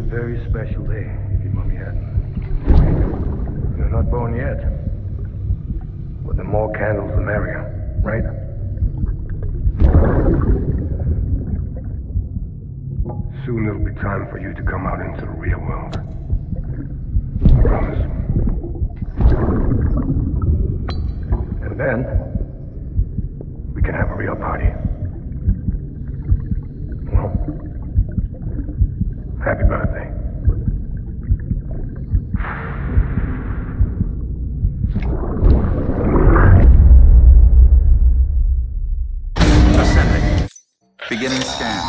very special day if your mommy hadn't. You're not born yet. But the more candles, the merrier, right? Soon it'll be time for you to come out into the real world. I promise. And then, we can have a real party. Well, happy birthday. Ascending. Beginning scan.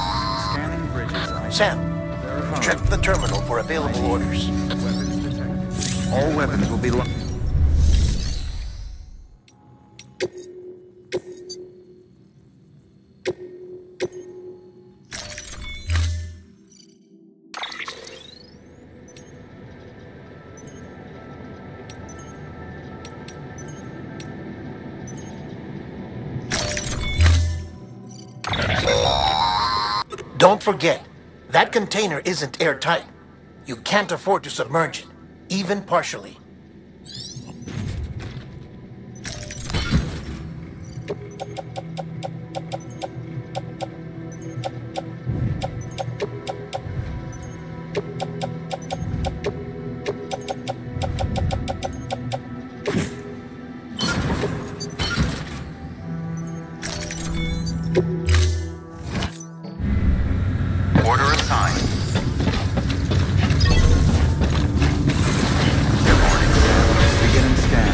Scanning bridges. Sam, check the terminal for available orders. Weapons detected. All weapons will be locked. Don't forget, that container isn't airtight. You can't afford to submerge it, even partially. Order assigned. Good morning. Beginning scan.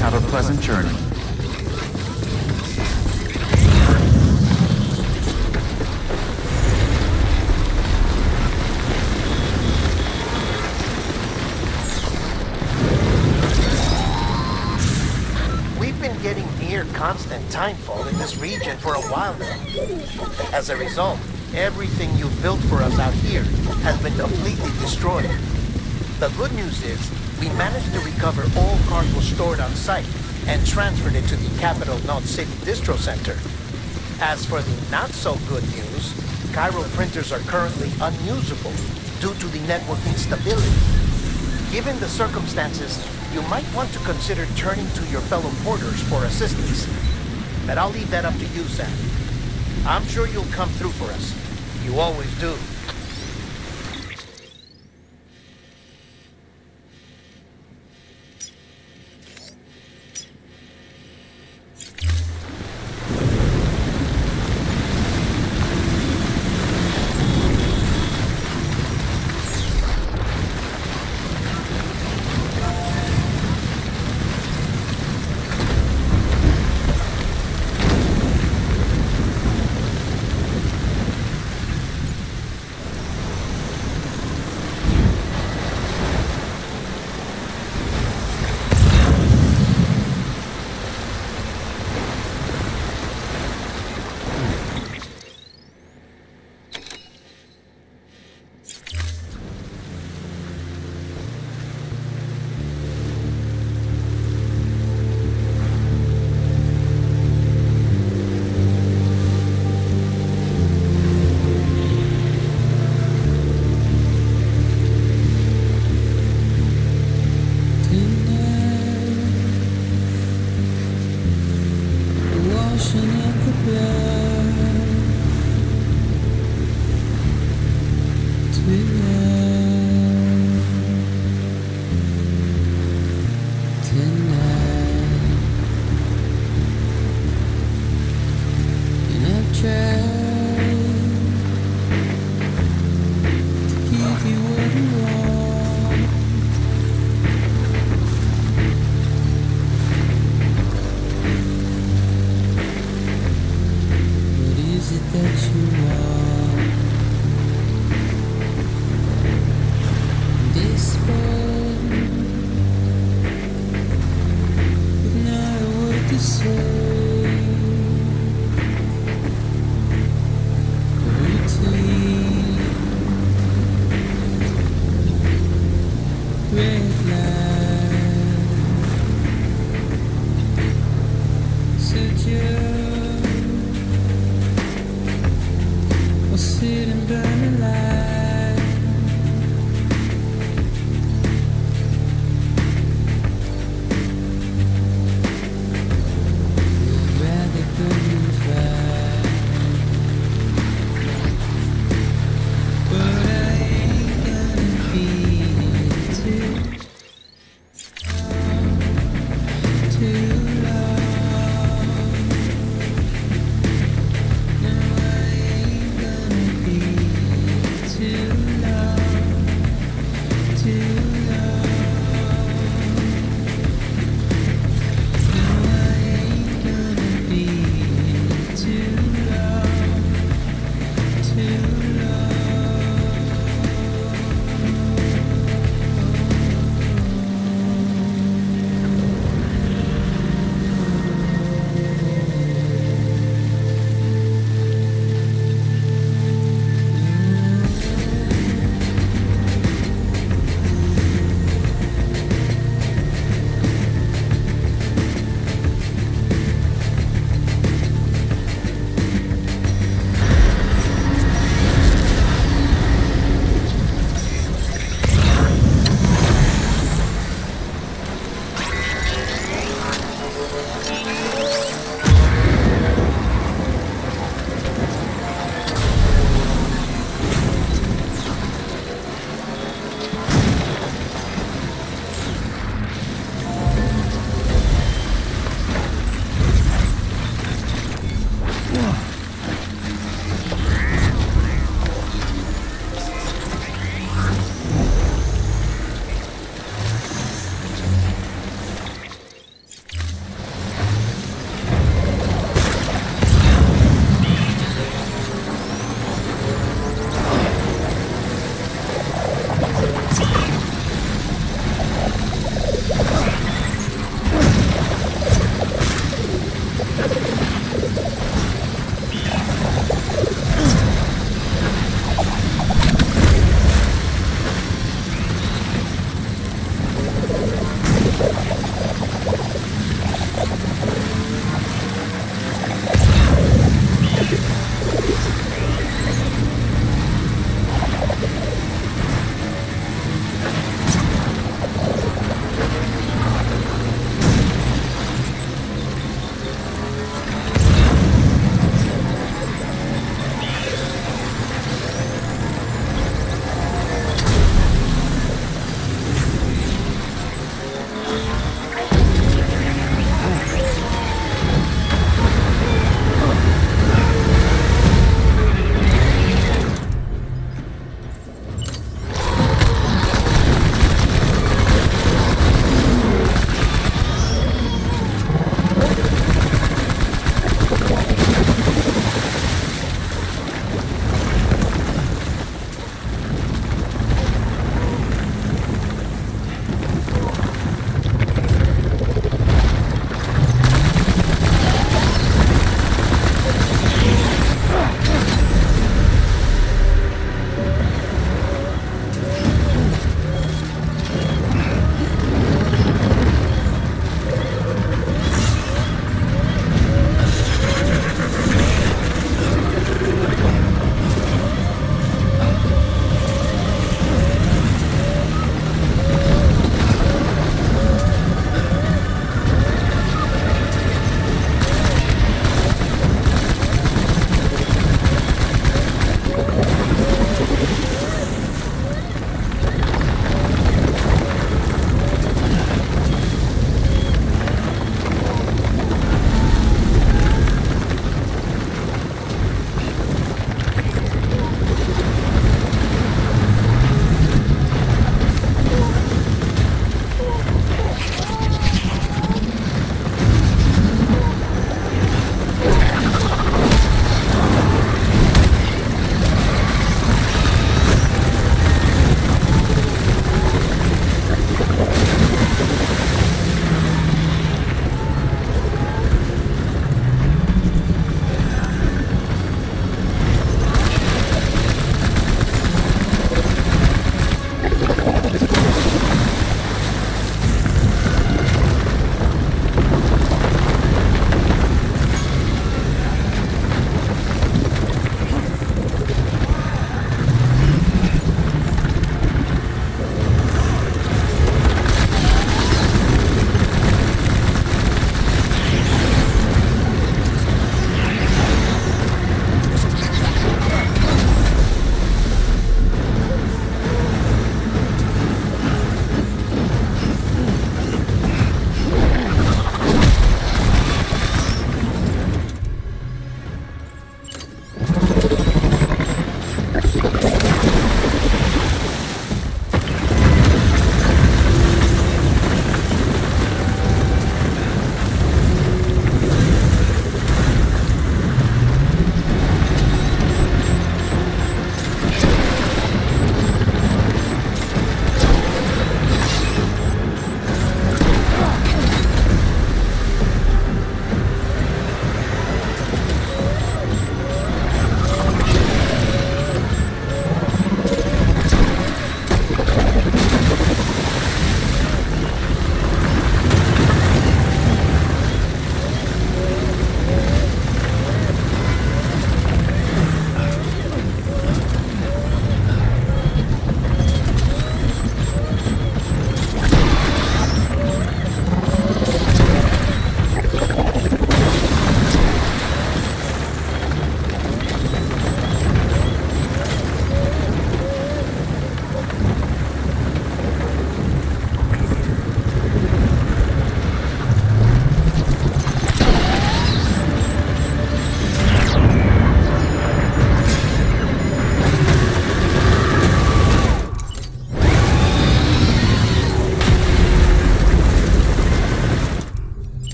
Have a pleasant journey. We've been getting near constant timefall in this region for a while now. As a result, everything you've built for us out here has been completely destroyed. The good news is, we managed to recover all cargo stored on site and transferred it to the Capital Knot City Distro Center. As for the not-so-good news, Cairo printers are currently unusable due to the network instability. Given the circumstances, you might want to consider turning to your fellow porters for assistance. But I'll leave that up to you, Sam. I'm sure you'll come through for us. You always do.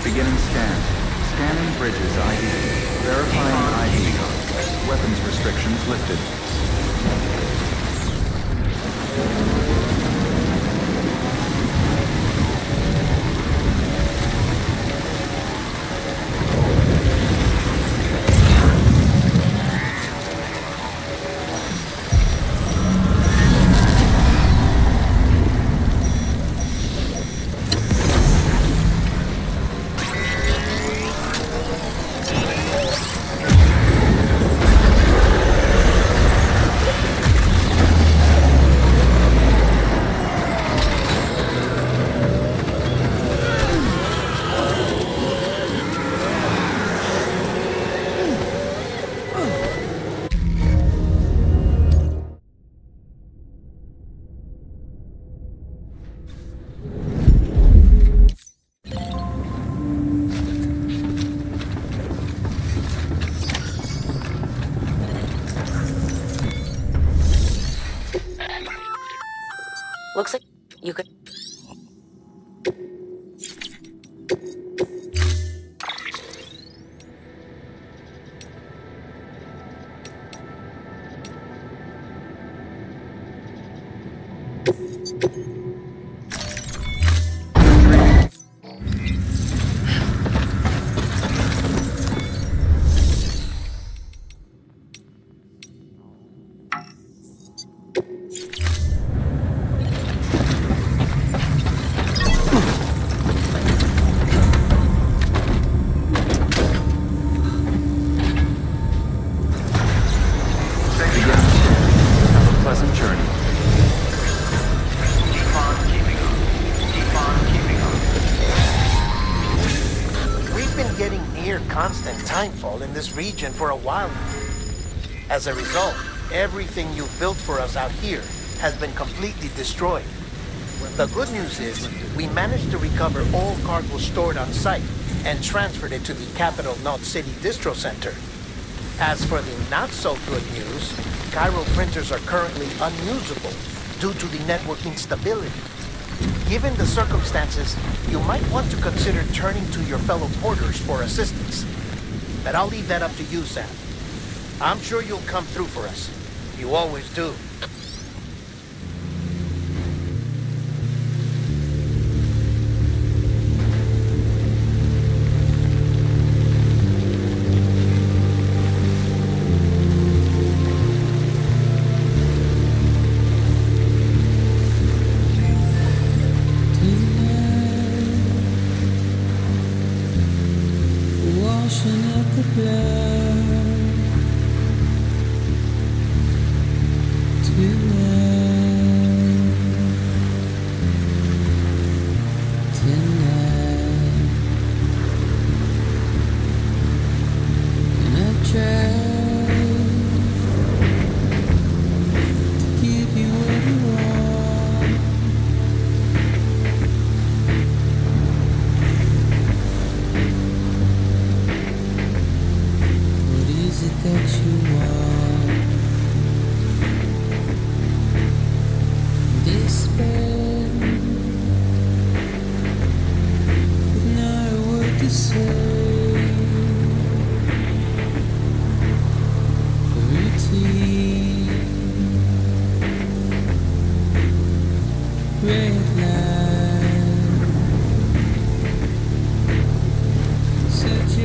Beginning scan. Scanning bridges ID. Verifying ID. Weapons restrictions lifted. Looks like you could... Constant timefall in this region for a while now. As a result, everything you've built for us out here has been completely destroyed. The good news is, we managed to recover all cargo stored on site and transferred it to the Capital Knot City Distro Center. As for the not-so-good news, Cairo printers are currently unusable due to the network instability. Given the circumstances, you might want to consider turning to your fellow porters for assistance. But I'll leave that up to you, Sam. I'm sure you'll come through for us. You always do. Washing up the blood tonight, tonight. And I tried to give you what you want. What is it that you want? Despair, but not a word to say. Routine, red light, such a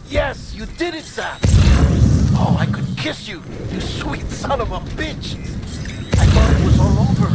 Yes, you did it, Sam! Oh, I could kiss you, you sweet son of a bitch! I thought it was all over.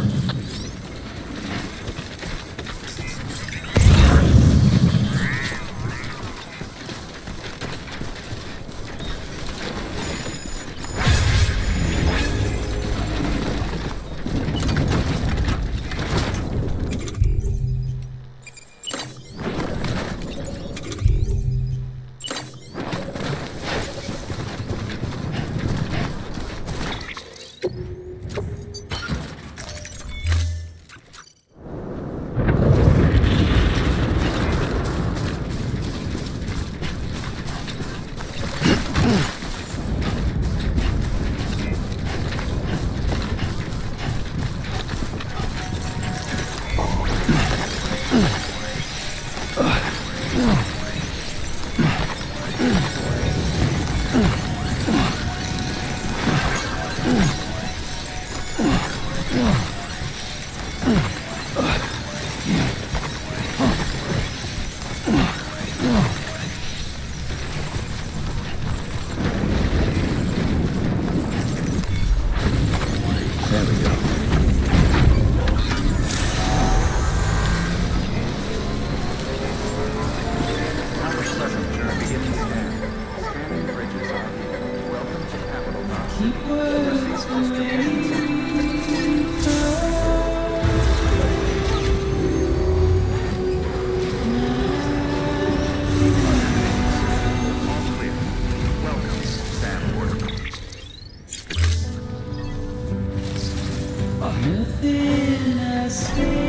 Nothing I say.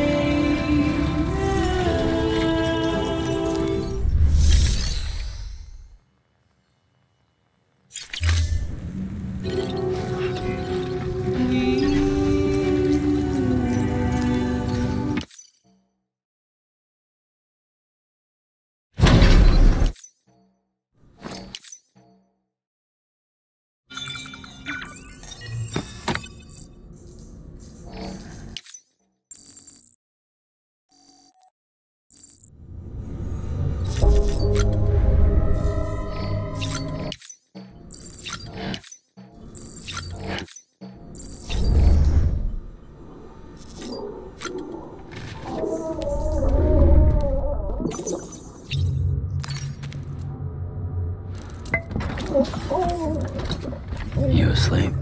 You asleep?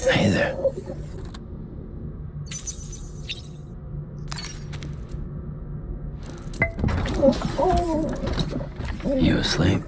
Hey there. You asleep?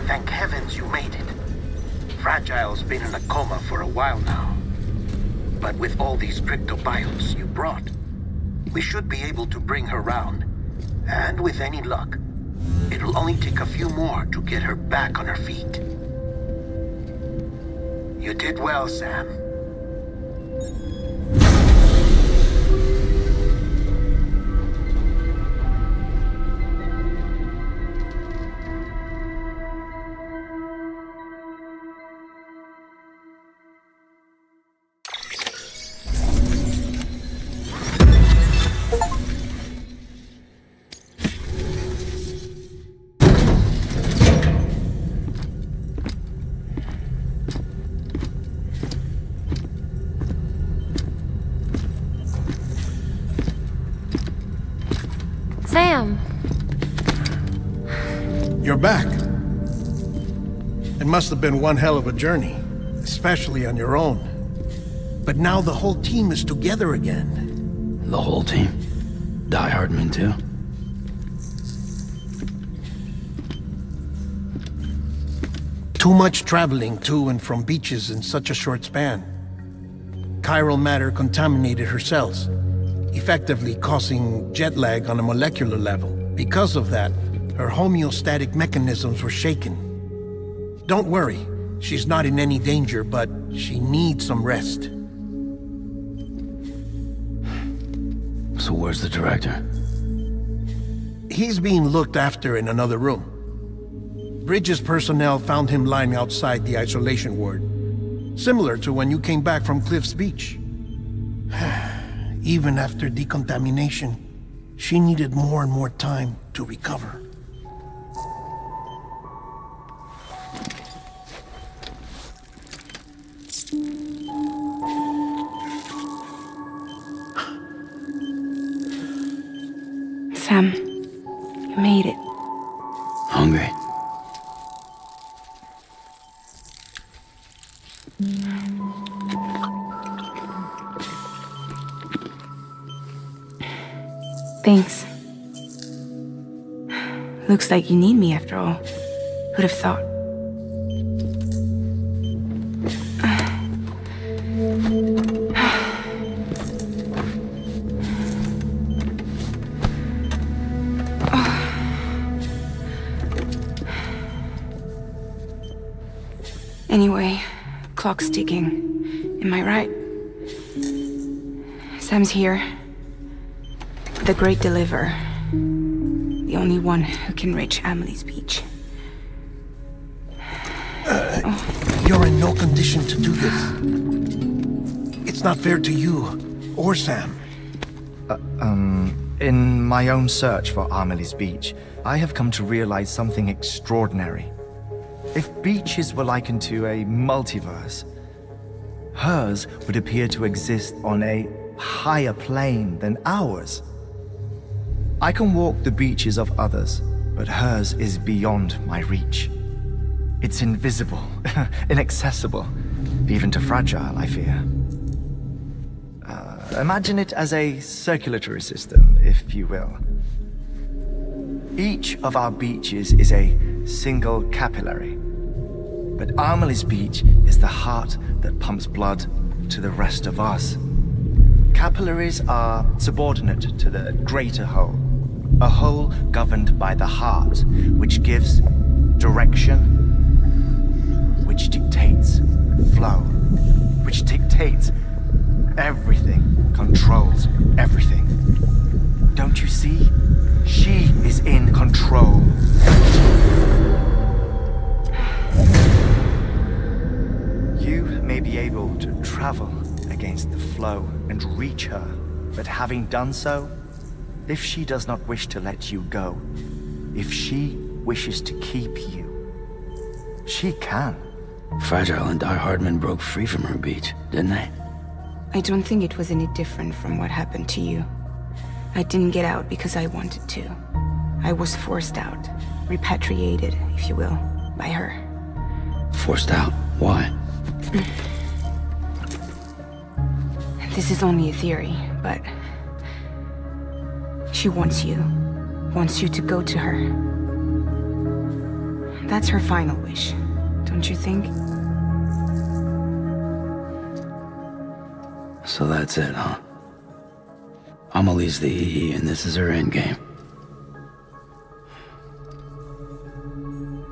Thank heavens you made it. Fragile's been in a coma for a while now. But with all these cryptobiotes you brought, we should be able to bring her round. And with any luck, it'll only take a few more to get her back on her feet. You did well, Sam. You're back. It must have been one hell of a journey, especially on your own. But now the whole team is together again. The whole team? Die Hardman too? Too much traveling to and from beaches in such a short span. Chiral matter contaminated her cells, effectively causing jet lag on a molecular level. Because of that, her homeostatic mechanisms were shaken. Don't worry, she's not in any danger, but she needs some rest. So where's the director? He's being looked after in another room. Bridges personnel found him lying outside the isolation ward, similar to when you came back from Cliff's Beach. Even after decontamination, she needed more and more time to recover. Sam, you made it. Hungry? Thanks. Looks like you need me after all. Who'd have thought? Anyway, clock's ticking. Am I right? Sam's here. The Great Deliverer. The only one who can reach Amelie's Beach. You're in no condition to do this. It's not fair to you, or Sam. In my own search for Amelie's Beach, I have come to realize something extraordinary. If beaches were likened to a multiverse, hers would appear to exist on a higher plane than ours. I can walk the beaches of others, but hers is beyond my reach. It's invisible, inaccessible, even to fragile, I fear. Imagine it as a circulatory system, if you will. Each of our beaches is a single capillary, but Amelie's Beach is the heart that pumps blood to the rest of us. Capillaries are subordinate to the greater whole, a whole governed by the heart, which gives direction, which dictates flow, which dictates everything, controls everything. Don't you see? She is in control. You may be able to travel against the flow and reach her, but having done so, if she does not wish to let you go, if she wishes to keep you, she can. Fragile and Die Hardman broke free from her beach, didn't they? I don't think it was any different from what happened to you. I didn't get out because I wanted to. I was forced out, repatriated, if you will, by her. Forced out? Why? This is only a theory, but she wants you to go to her. That's her final wish, don't you think? So that's it, huh? Amelie's the EE, and this is her endgame.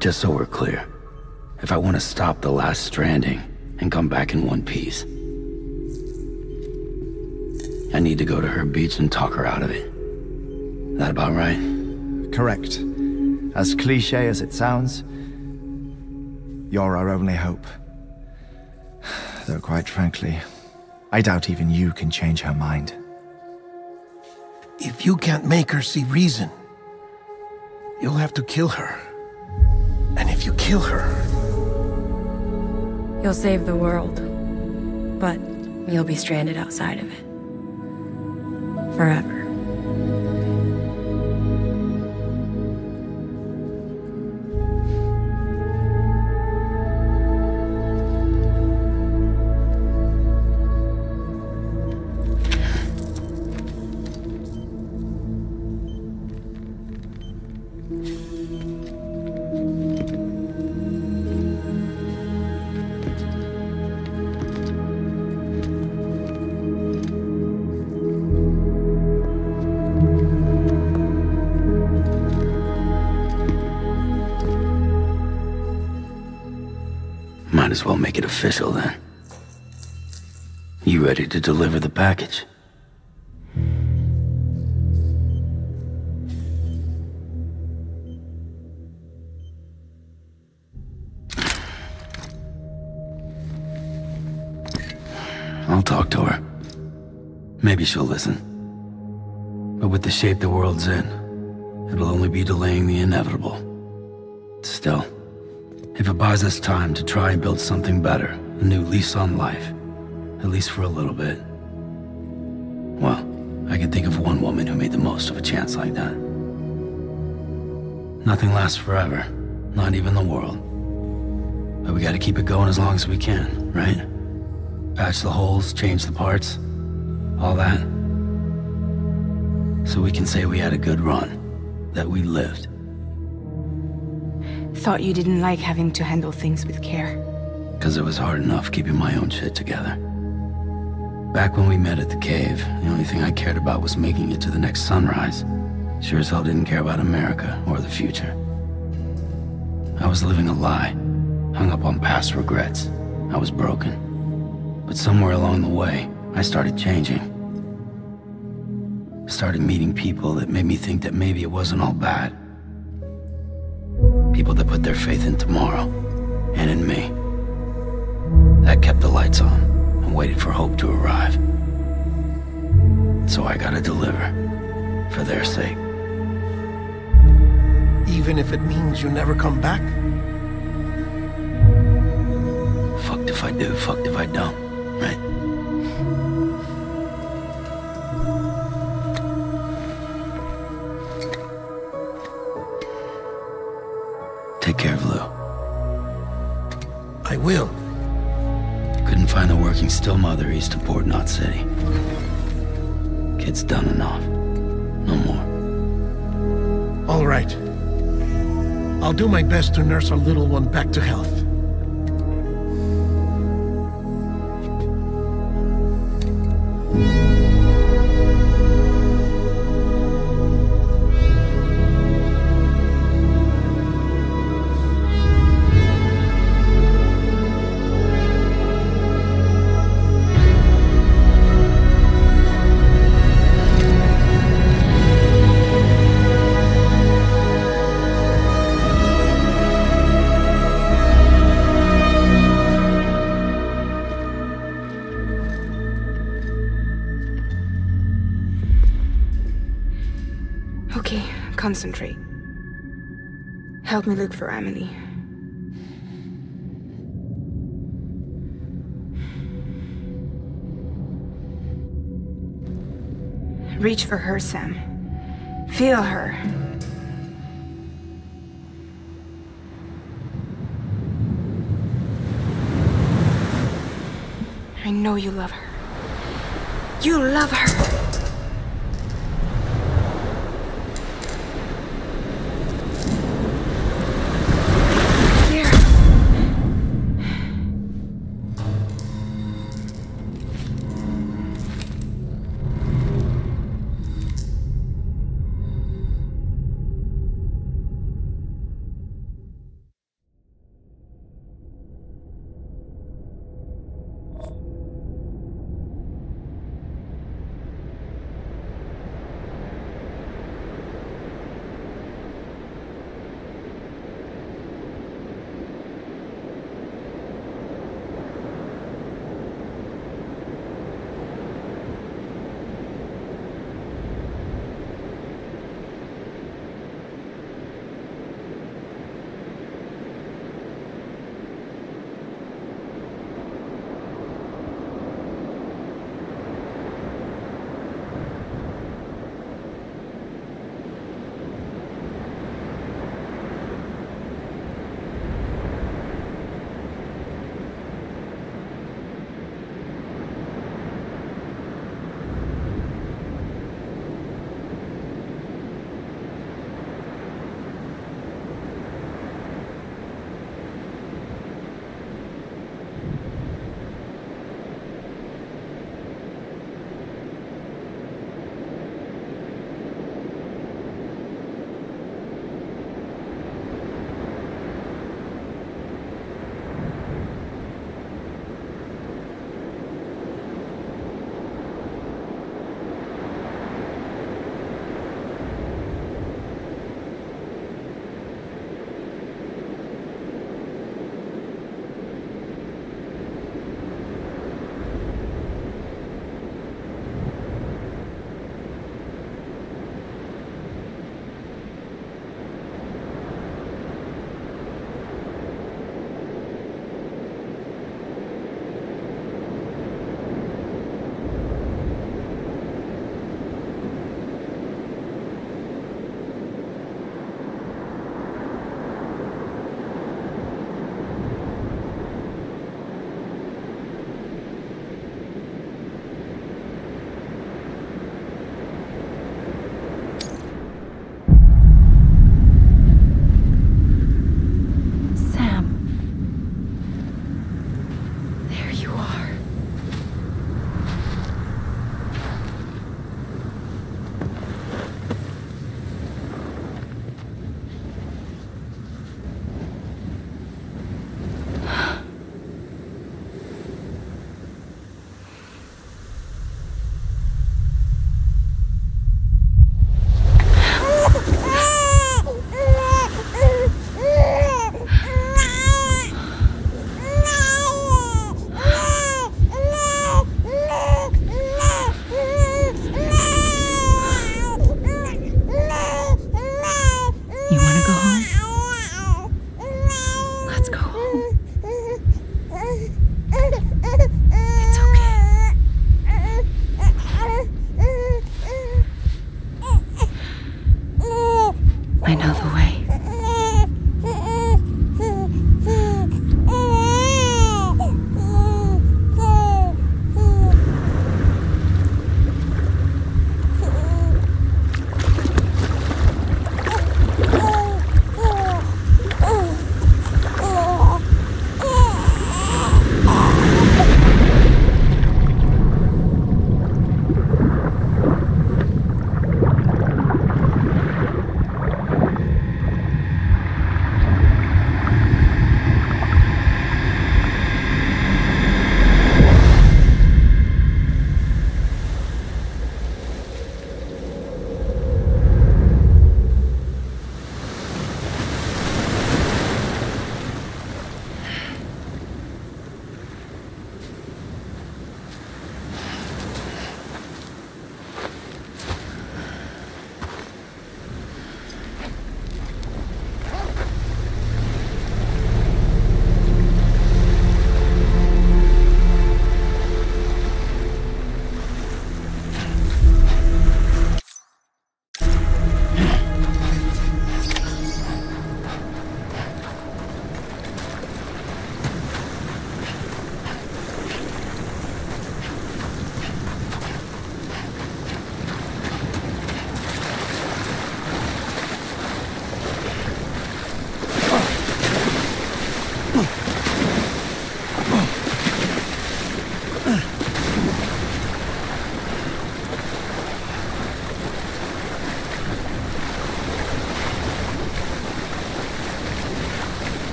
Just so we're clear, if I want to stop the last stranding and come back in one piece, I need to go to her beach and talk her out of it. That about right? Correct. As cliché as it sounds, you're our only hope. Though quite frankly, I doubt even you can change her mind. If you can't make her see reason, you'll have to kill her. And if you kill her... You'll save the world, but you'll be stranded outside of it. Forever. Might as well make it official then. You ready to deliver the package? I'll talk to her. Maybe she'll listen. But with the shape the world's in, it'll only be delaying the inevitable. Still, if it buys us time to try and build something better, a new lease on life, at least for a little bit, well, I can think of one woman who made the most of a chance like that. Nothing lasts forever, not even the world. But we gotta keep it going as long as we can, right? Patch the holes, change the parts, all that. So we can say we had a good run, that we lived. Thought you didn't like having to handle things with care. 'Cause it was hard enough keeping my own shit together. Back when we met at the cave, the only thing I cared about was making it to the next sunrise. Sure as hell didn't care about America or the future. I was living a lie, hung up on past regrets. I was broken. But somewhere along the way, I started changing. Started meeting people that made me think that maybe it wasn't all bad. People that put their faith in tomorrow, and in me. That kept the lights on, and waited for hope to arrive. So I gotta deliver, for their sake. Even if it means you never come back? Fucked if I do, fucked if I don't, right? Take care of Lou. I will. Couldn't find a working still mother east of Port Knot City. Kid's done enough. No more. All right. I'll do my best to nurse our little one back to health. Okay, concentrate. Help me look for Emily. Reach for her, Sam. Feel her. I know you love her. You love her! Wanna go home? Let's go home. It's okay. I know the way.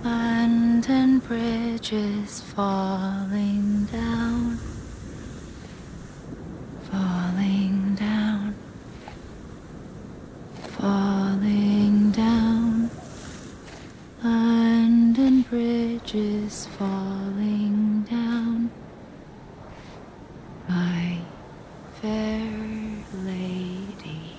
London Bridge is falling down, falling down, falling down. London Bridge is falling down, my fair lady.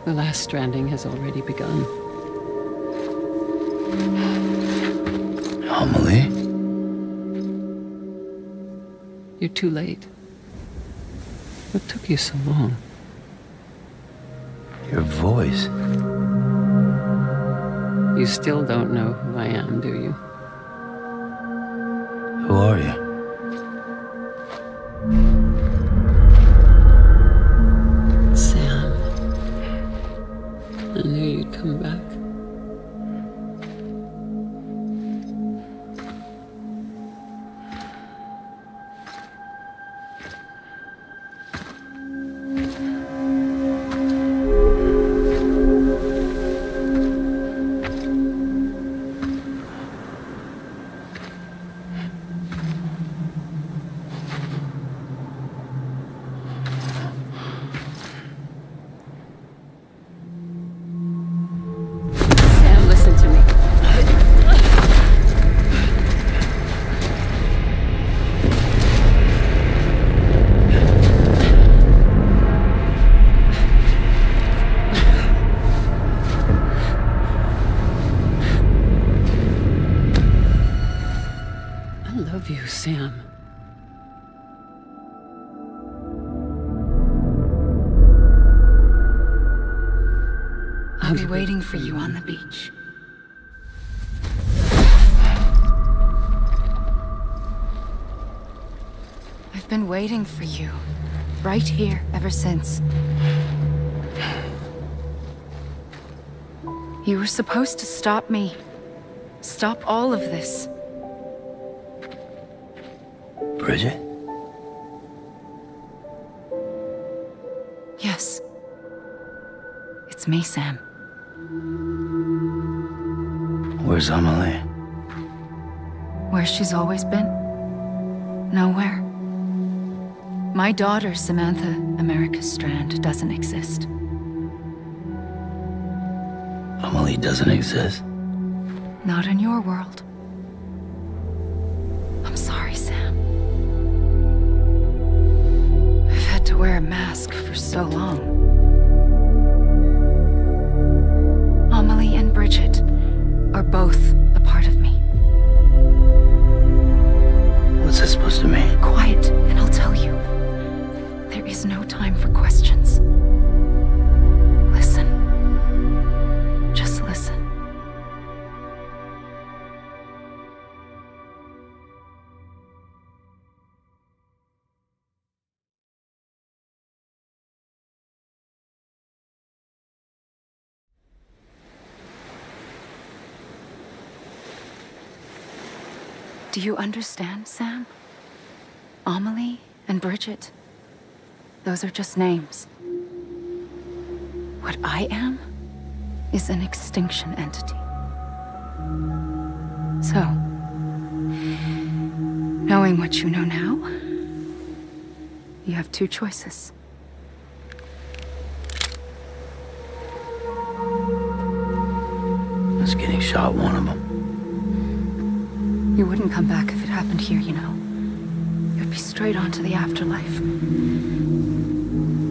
The last stranding has already begun. Amelie? You're too late. What took you so long? Your voice. You still don't know who I am, do you? Who are you? Sam. I knew you'd come back. You, Sam. I'll be waiting for you on the beach. been waiting for you. Right here, ever since. You were supposed to stop me. Stop all of this. Bridget? Yes. It's me, Sam. Where's Amelie? Where she's always been. Nowhere. My daughter, Samantha America Strand, doesn't exist. Amelie doesn't exist? Not in your world. I'm sorry, Sam. I've had to wear a mask for so long. Amelie and Bridget are both a part of me. What's that supposed to mean? Quiet, and I'll tell you. There is no time for questions. Listen. Just listen. Do you understand, Sam? Amelie and Bridget, those are just names. What I am is an extinction entity. So, knowing what you know now, you have two choices. Is getting shot one of them? You wouldn't come back if it happened here, you know. You'd be straight on to the afterlife.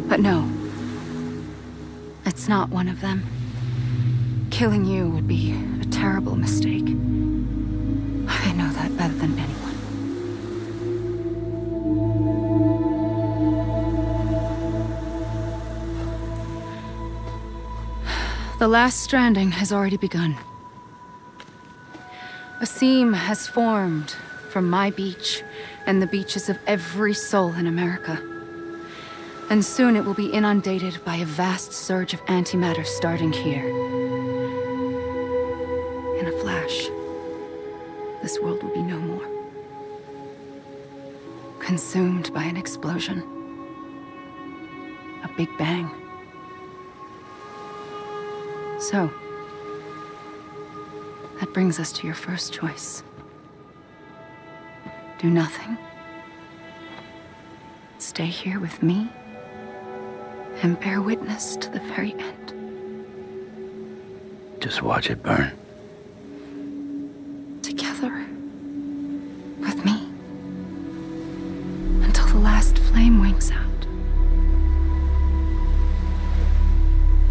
But no. It's not one of them. Killing you would be a terrible mistake. I know that better than anyone. The last stranding has already begun. A seam has formed from my beach and the beaches of every soul in America. And soon it will be inundated by a vast surge of antimatter starting here. In a flash, this world will be no more. Consumed by an explosion. A big bang. So, that brings us to your first choice. Do nothing. Stay here with me and bear witness to the very end. Just watch it burn. Together. With me. Until the last flame winks out.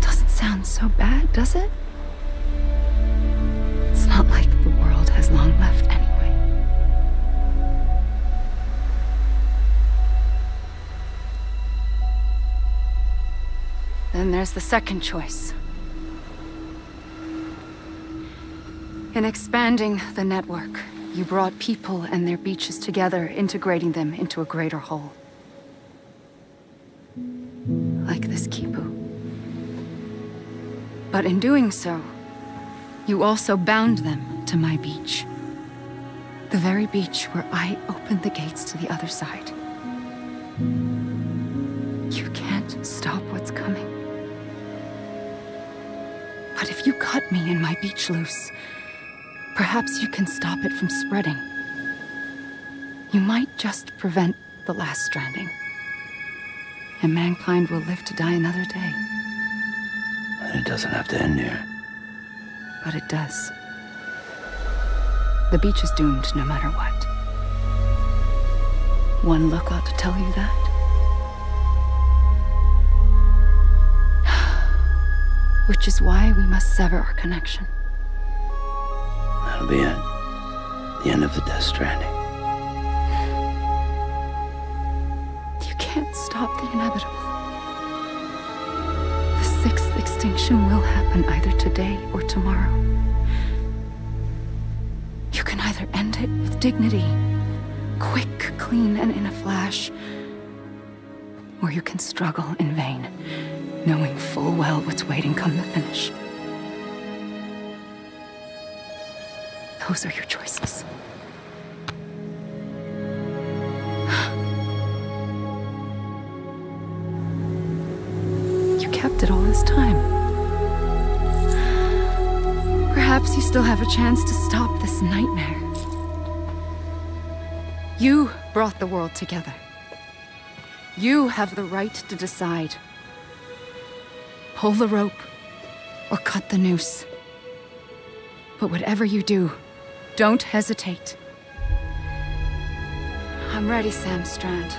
Doesn't sound so bad, does it? It's not like the world has long left anyway. Then there's the second choice. In expanding the network, you brought people and their beaches together, integrating them into a greater whole. Like this Kipu. But in doing so, you also bound them to my beach. The very beach where I opened the gates to the other side. You can't stop what's coming. But if you cut me and my beach loose, perhaps you can stop it from spreading. You might just prevent the last stranding. And mankind will live to die another day. And it doesn't have to end here. But it does. The beach is doomed no matter what. One look ought to tell you that. Which is why we must sever our connection. That'll be it. The end of the Death Stranding. You can't stop the inevitable. The sixth extinction will happen either today or tomorrow. You can either end it with dignity, quick, clean, and in a flash. Or you can struggle in vain, knowing full well what's waiting come the finish. Those are your choices. You kept it all this time. Perhaps you still have a chance to stop this nightmare. You brought the world together. You have the right to decide. Pull the rope or cut the noose. But whatever you do, don't hesitate. I'm ready, Sam Strand.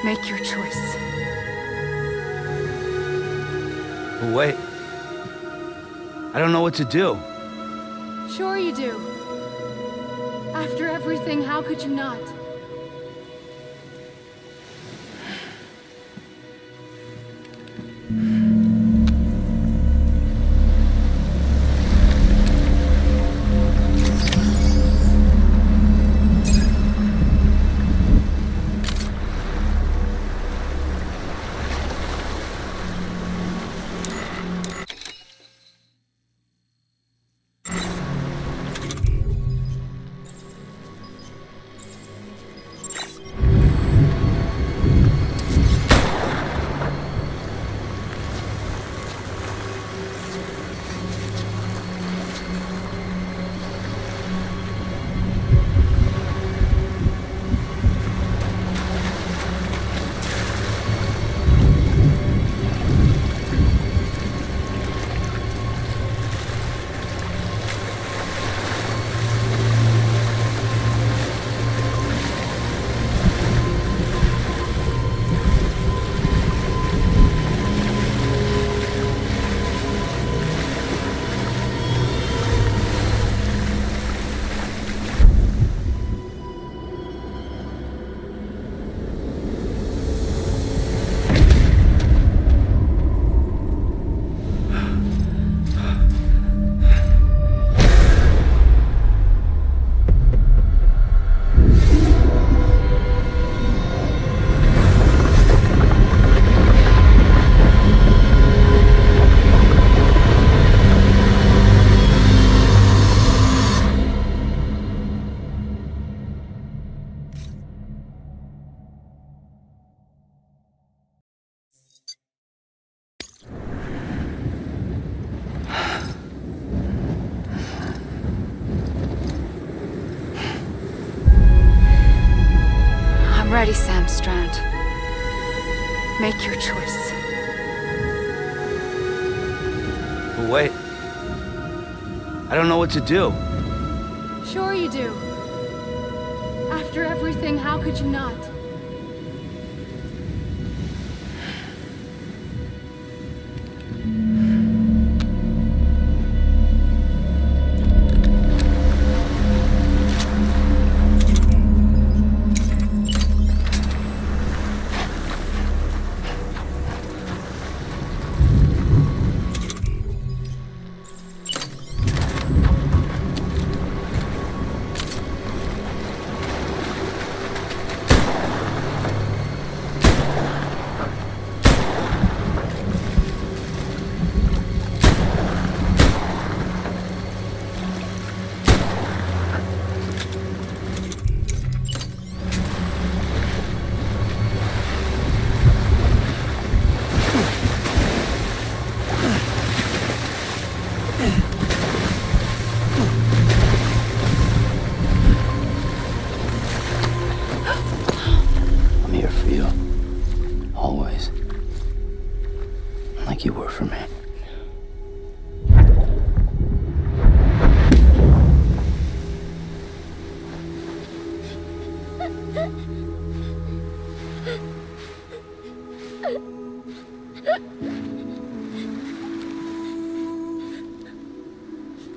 Make your choice. Wait. I don't know what to do. Sure you do. After everything, how could you not? Ready, Sam Strand. Make your choice. Wait. I don't know what to do. Sure you do. After everything, how could you not? Like you were for me.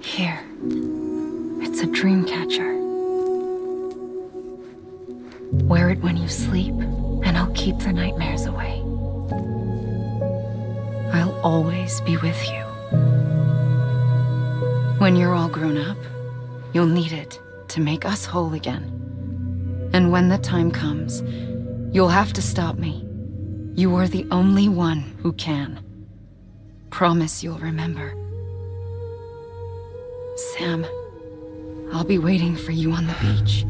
Here. It's a dream catcher. Wear it when you sleep, and I'll keep the nightmares away. I'll always be with you. When you're all grown up, you'll need it to make us whole again. And when the time comes, you'll have to stop me. You are the only one who can. Promise you'll remember. Sam, I'll be waiting for you on the beach.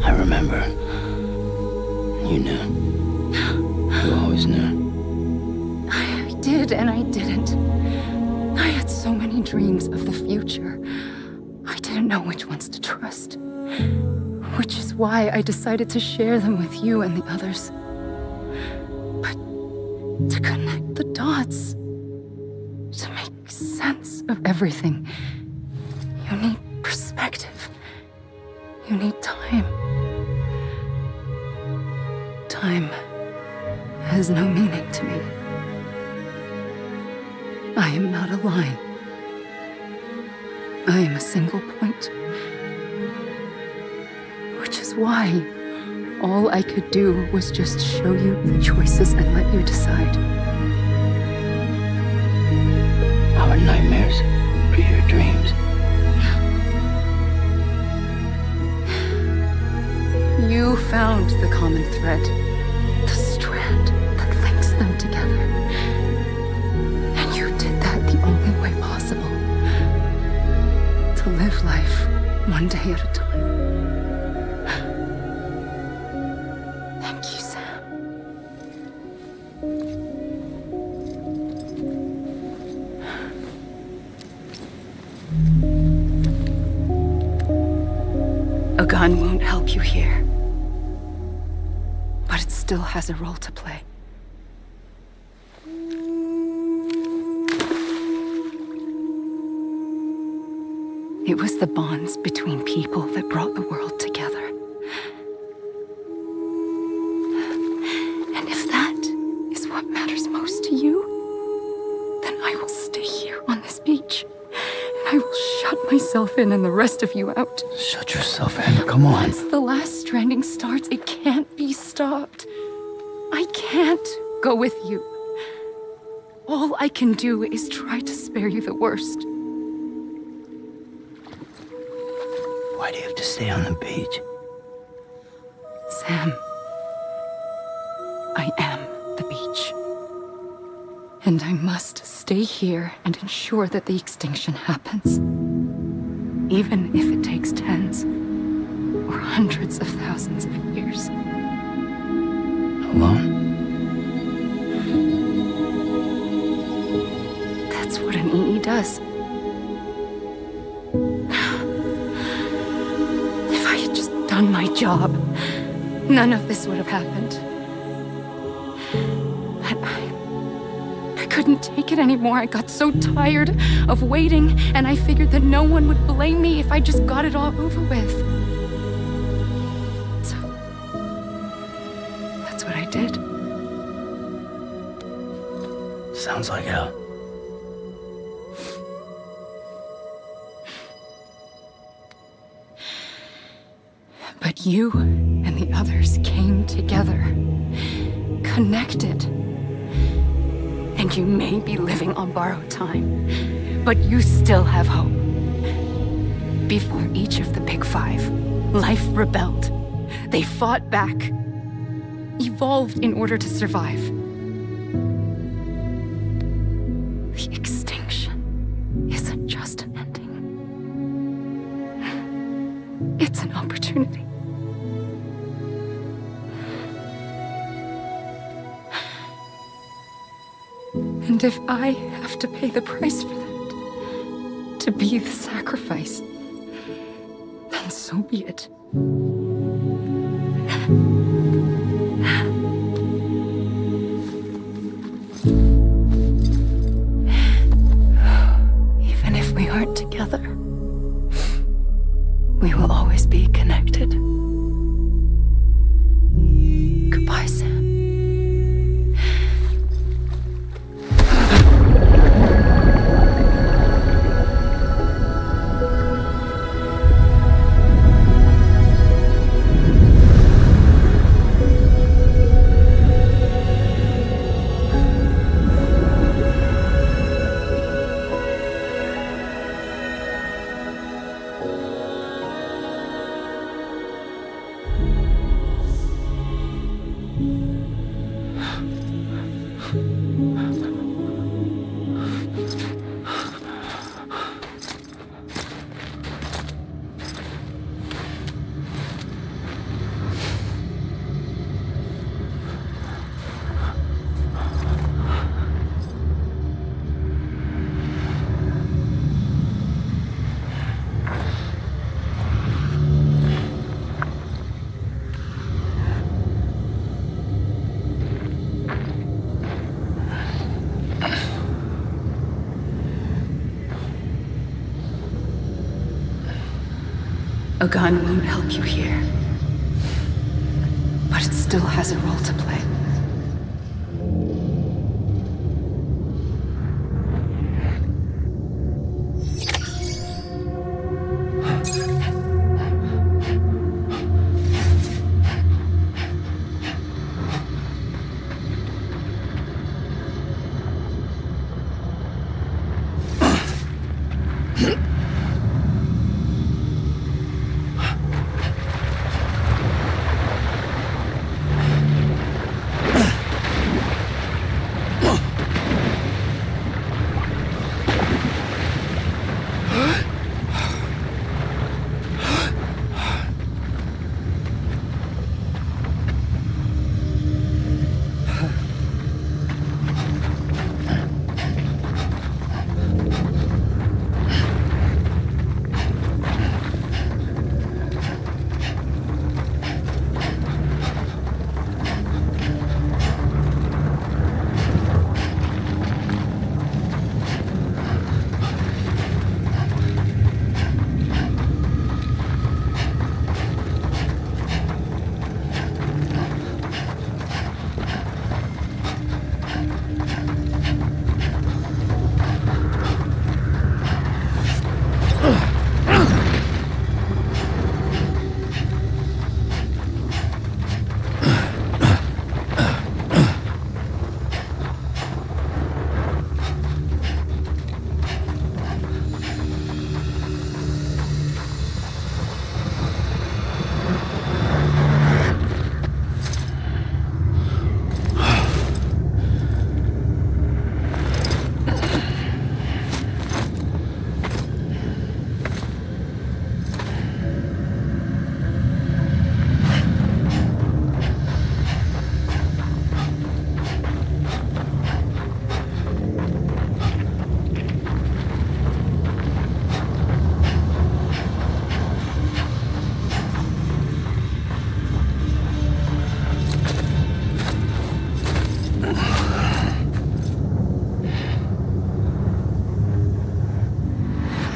I remember. You knew. You always knew. I did and I didn't. I had so many dreams of the future. I didn't know which ones to trust. Which is why I decided to share them with you and the others. But to connect the dots, to make sense of everything, you need perspective. You need time. Time has no meaning to me. I am not a line. I am a single point. Which is why all I could do was just show you the choices and let you decide. Our nightmares are your dreams. You found the common thread, the strand that links them together. And you did that the only way possible. To live life one day at a time. Thank you, Sam. A gun won't help you here. But it still has a role to play. It was the bonds between people that brought the world together. And if that is what matters most to you, then I will stay here on this beach. And I will shut myself in and the rest of you out. Shut yourself in, come on. Once the last stranding starts, it can't be stopped. I can't go with you. All I can do is try to spare you the worst. Why do you have to stay on the beach? Sam, I am the beach. And I must stay here and ensure that the extinction happens. Even if it takes tens or hundreds of thousands of years. Alone? That's what an EE does. If I had just done my job, none of this would have happened. But I couldn't take it anymore. I got so tired of waiting, and I figured that no one would blame me if I just got it all over with. So, that's what I did. Sounds like hell. But you and the others came together, connected. And you may be living on borrowed time, but you still have hope. Before each of the Big Five, life rebelled. They fought back, evolved in order to survive. The extinction isn't just an ending. It's an opportunity. And if I have to pay the price for that, to be the sacrifice, then so be it. Even if we aren't together, we will always be connected. Goodbye, Sam. A gun won't help you here. But it still has a role to play.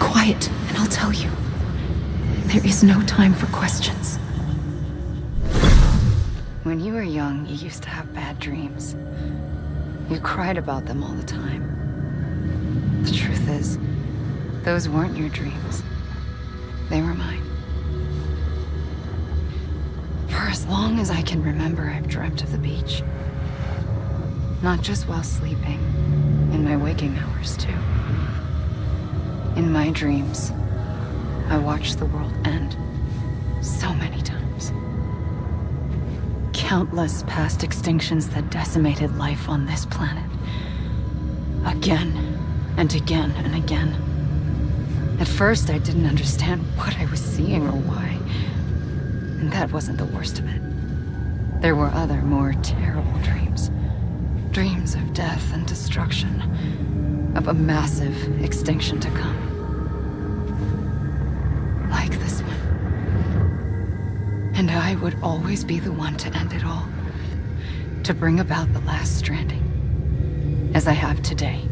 Quiet, and I'll tell you. There is no time for questions. When you were young, you used to have bad dreams. You cried about them all the time. The truth is, those weren't your dreams. They were mine. For as long as I can remember, I've dreamt of the beach. Not just while sleeping, in my waking hours too. In my dreams, I watched the world end so many times. Countless past extinctions that decimated life on this planet. Again, and again, and again. At first, I didn't understand what I was seeing or why. And that wasn't the worst of it. There were other, more terrible dreams. Dreams of death and destruction. Of a massive extinction to come. Like this one. And I would always be the one to end it all. To bring about the last stranding. As I have today.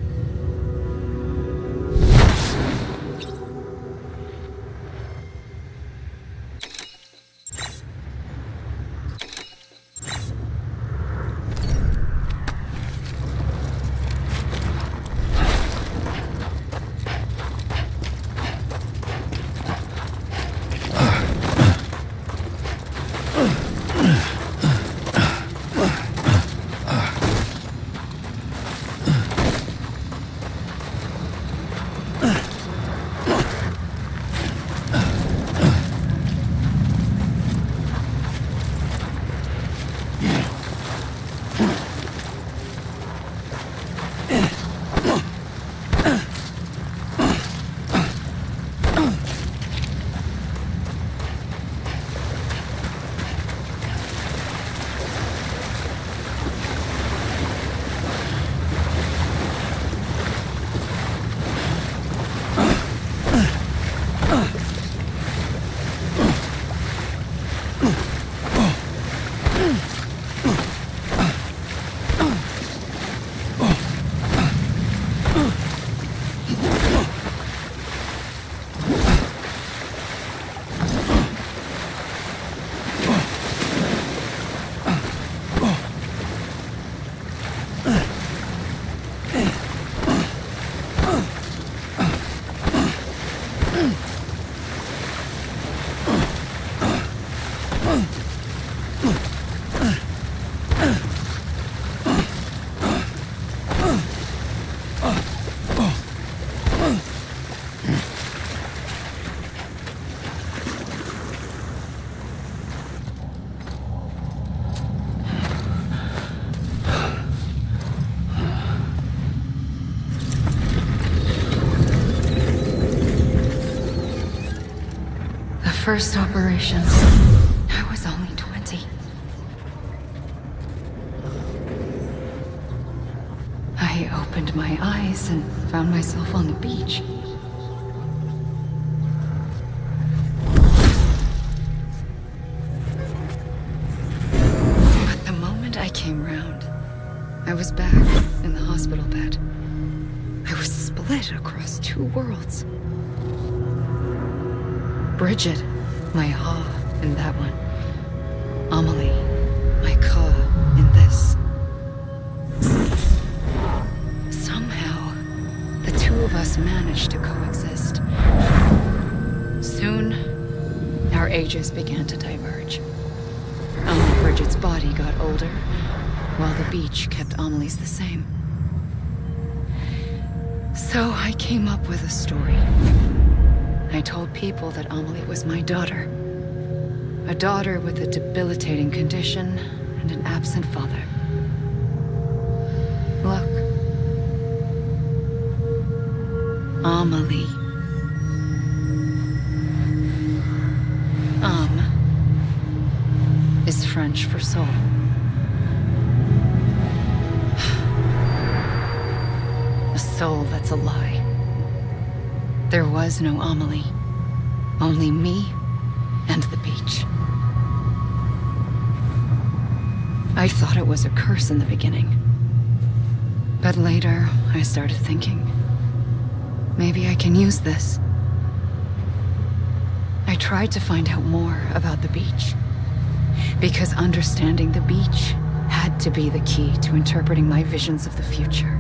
First operation, I was only 20. I opened my eyes and found myself on the beach. But the moment I came round, I was back in the hospital bed. I was split across two worlds. Bridget, my Ha in that one. Amelie, my Ka in this. Somehow, the two of us managed to coexist. Soon, our ages began to diverge. Bridget's body got older, while the beach kept Amelie's the same. So I came up with a story. I told people that Amelie was my daughter. A daughter with a debilitating condition and an absent father. Look. Amelie. Is French for soul. A soul that's a lie. There was no Amelie. Only me and the beach. I thought it was a curse in the beginning. But later, I started thinking, maybe I can use this. I tried to find out more about the beach. Because understanding the beach had to be the key to interpreting my visions of the future.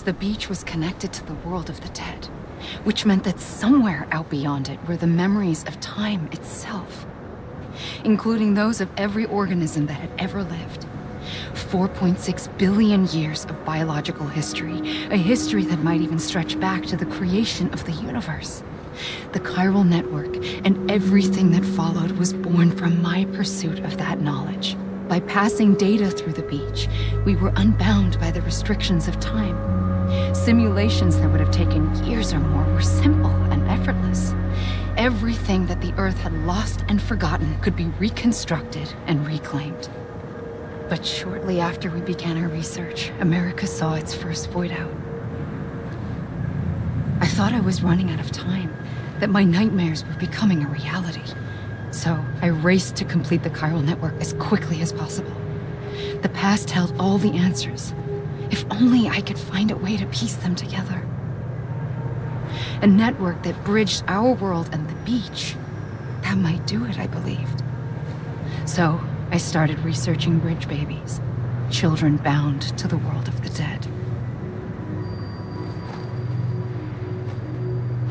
The beach was connected to the world of the dead, which meant that somewhere out beyond it were the memories of time itself. including those of every organism that had ever lived. 4.6 billion years of biological history, a history that might even stretch back to the creation of the universe. The chiral network and everything that followed was born from my pursuit of that knowledge. By passing data through the beach, we were unbound by the restrictions of time. Simulations that would have taken years or more were simple and effortless. Everything that the Earth had lost and forgotten could be reconstructed and reclaimed. But shortly after we began our research, America saw its first void out. I thought I was running out of time, that my nightmares were becoming a reality. So I raced to complete the chiral network as quickly as possible. The past held all the answers. If only I could find a way to piece them together. A network that bridged our world and the beach. That might do it, I believed. So I started researching bridge babies, children bound to the world of the dead.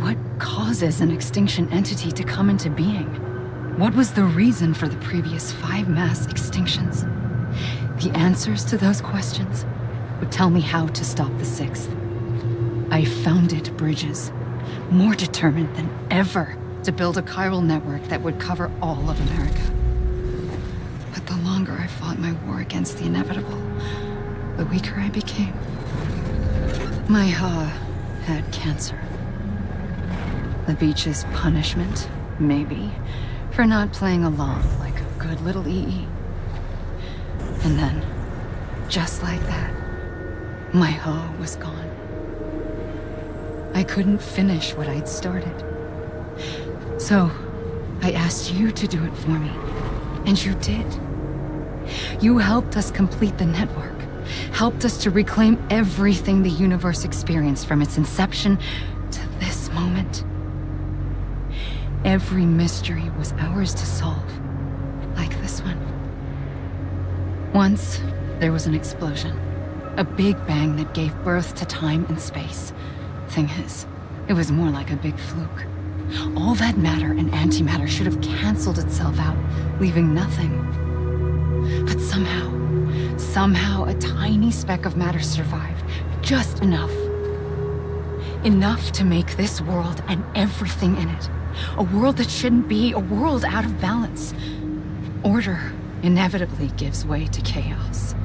What causes an extinction entity to come into being? What was the reason for the previous 5 mass extinctions? The answers to those questions would tell me how to stop the 6th. I founded bridges, more determined than ever to build a chiral network that would cover all of America. But the longer I fought my war against the inevitable, the weaker I became. My Ha had cancer. The beach's punishment, maybe, for not playing along like a good little EE. And then, just like that, my Ha was gone. I couldn't finish what I'd started. So, I asked you to do it for me, and you did. You helped us complete the network, helped us to reclaim everything the universe experienced from its inception to this moment. Every mystery was ours to solve, like this one. Once, there was an explosion. A big bang that gave birth to time and space. Thing is, it was more like a big fluke. All that matter and antimatter should have canceled itself out, leaving nothing. But somehow a tiny speck of matter survived. Just enough. Enough to make this world and everything in it. A world that shouldn't be, a world out of balance. Order inevitably gives way to chaos.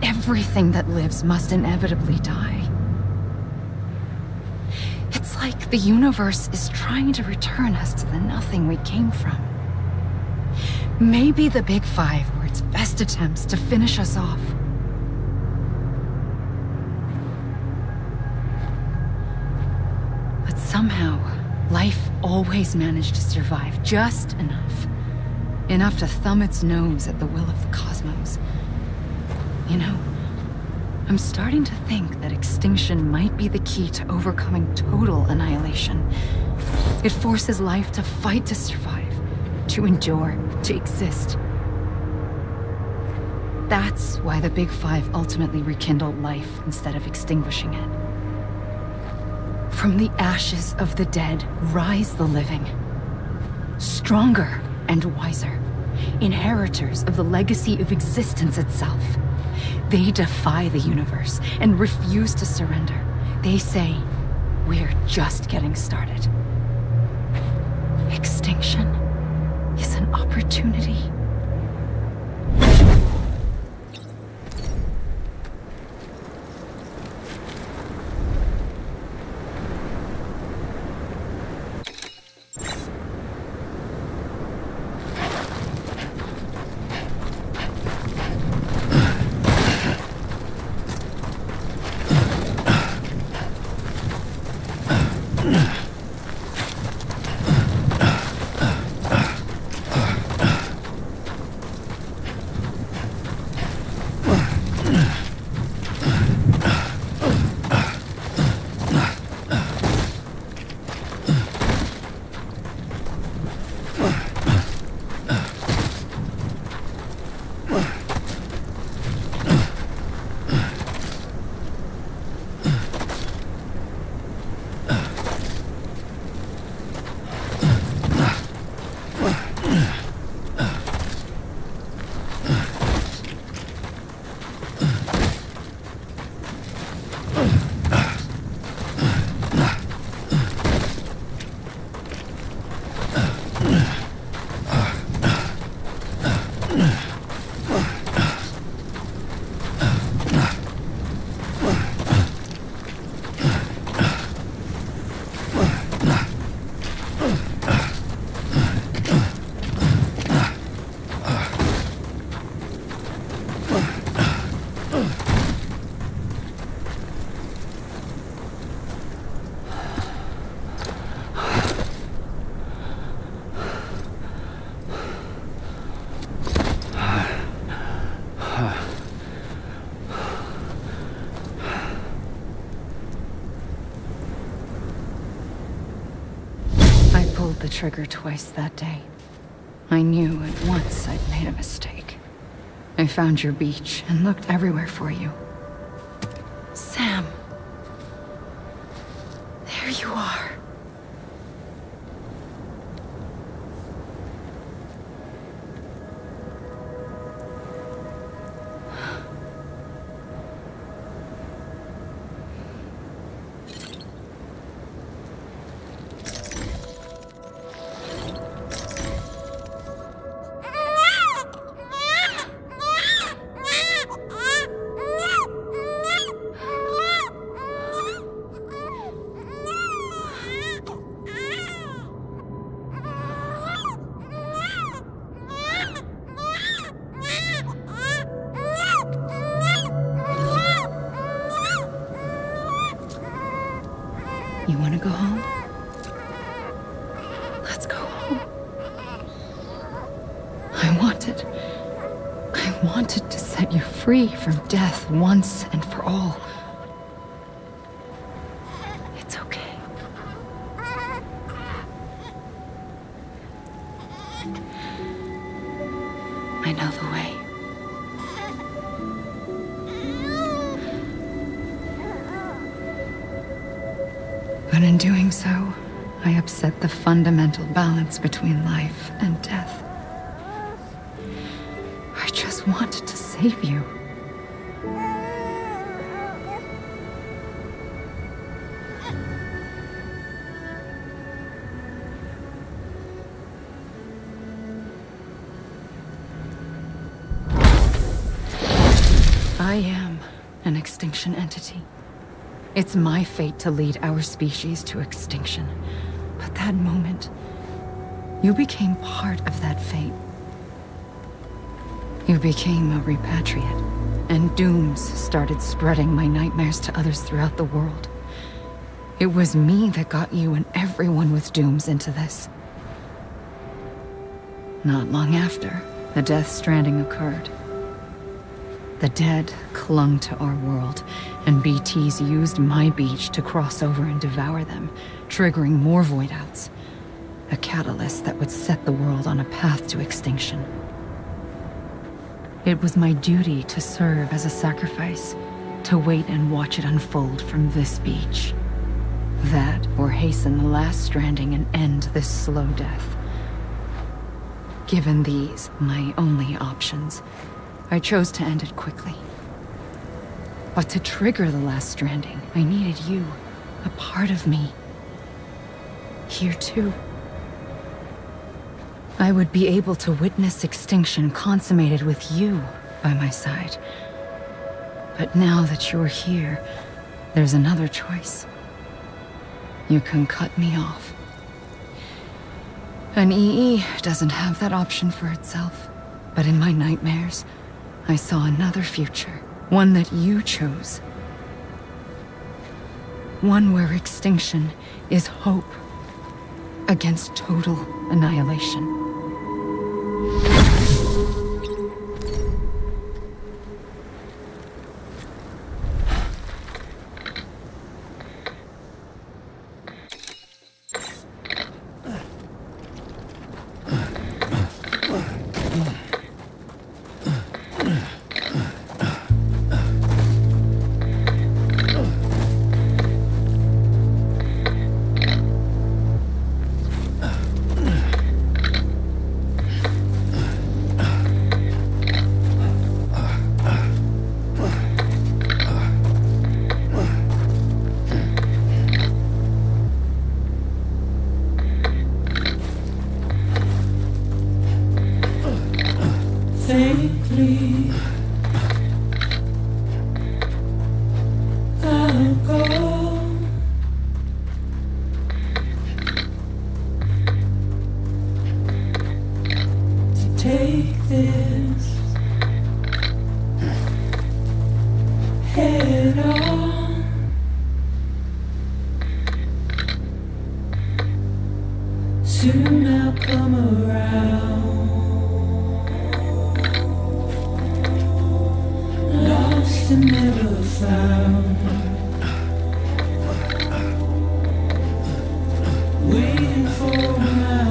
Everything that lives must inevitably die. It's like the universe is trying to return us to the nothing we came from. Maybe the Big Five were its best attempts to finish us off. But somehow, life always managed to survive just enough. Enough to thumb its nose at the will of the cosmos. You know, I'm starting to think that extinction might be the key to overcoming total annihilation. It forces life to fight to survive, to endure, to exist. That's why the Big Five ultimately rekindled life instead of extinguishing it. From the ashes of the dead rise the living. Stronger and wiser. Inheritors of the legacy of existence itself. They defy the universe and refuse to surrender. They say, we're just getting started. Extinction is an opportunity. the trigger twice that day. I knew at once I'd made a mistake. I found your beach and looked everywhere for you. Sam. There you are. You want to go home? Let's go home. I wanted to set you free from death once and for all. It's okay. I know the way. But in doing so, I upset the fundamental balance between life and death. I just wanted to save you. I am an extinction entity. It's my fate to lead our species to extinction. But that moment, you became part of that fate. You became a repatriate, and dooms started spreading my nightmares to others throughout the world. It was me that got you and everyone with dooms into this. Not long after, the Death Stranding occurred. The dead clung to our world, and BTs used my beach to cross over and devour them, triggering more void outs. A catalyst that would set the world on a path to extinction. It was my duty to serve as a sacrifice, to wait and watch it unfold from this beach. That, or hasten the last stranding and end this slow death. Given these, my only options, I chose to end it quickly. But to trigger the last stranding, I needed you, a part of me. Here too. I would be able to witness extinction consummated with you by my side. But now that you're here, there's another choice. You can cut me off. An EE doesn't have that option for itself. But in my nightmares, I saw another future. One that you chose. One where extinction is hope against total annihilation. Faintly, I'll go to take this head on. Soon I'll come around. Lost and never found, waiting for my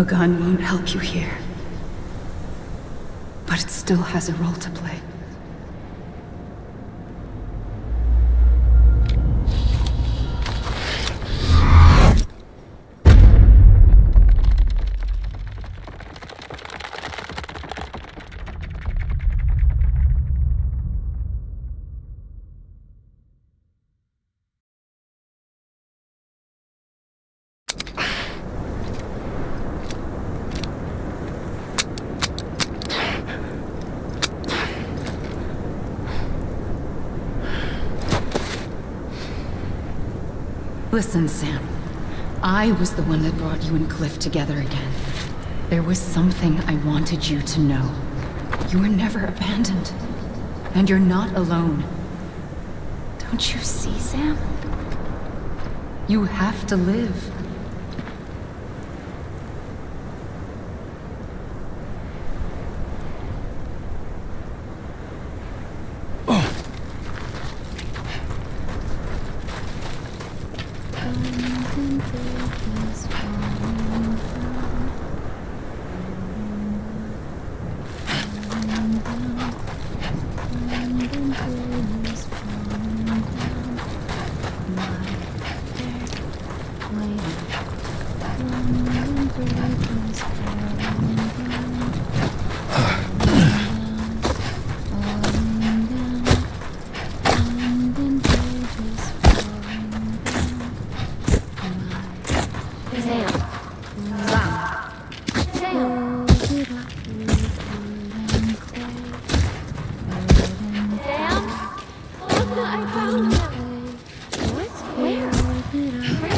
A gun won't help you here. But it still has a role to play. Listen, Sam. I was the one that brought you and Cliff together again. There was something I wanted you to know. You were never abandoned. And you're not alone. Don't you see, Sam? You have to live.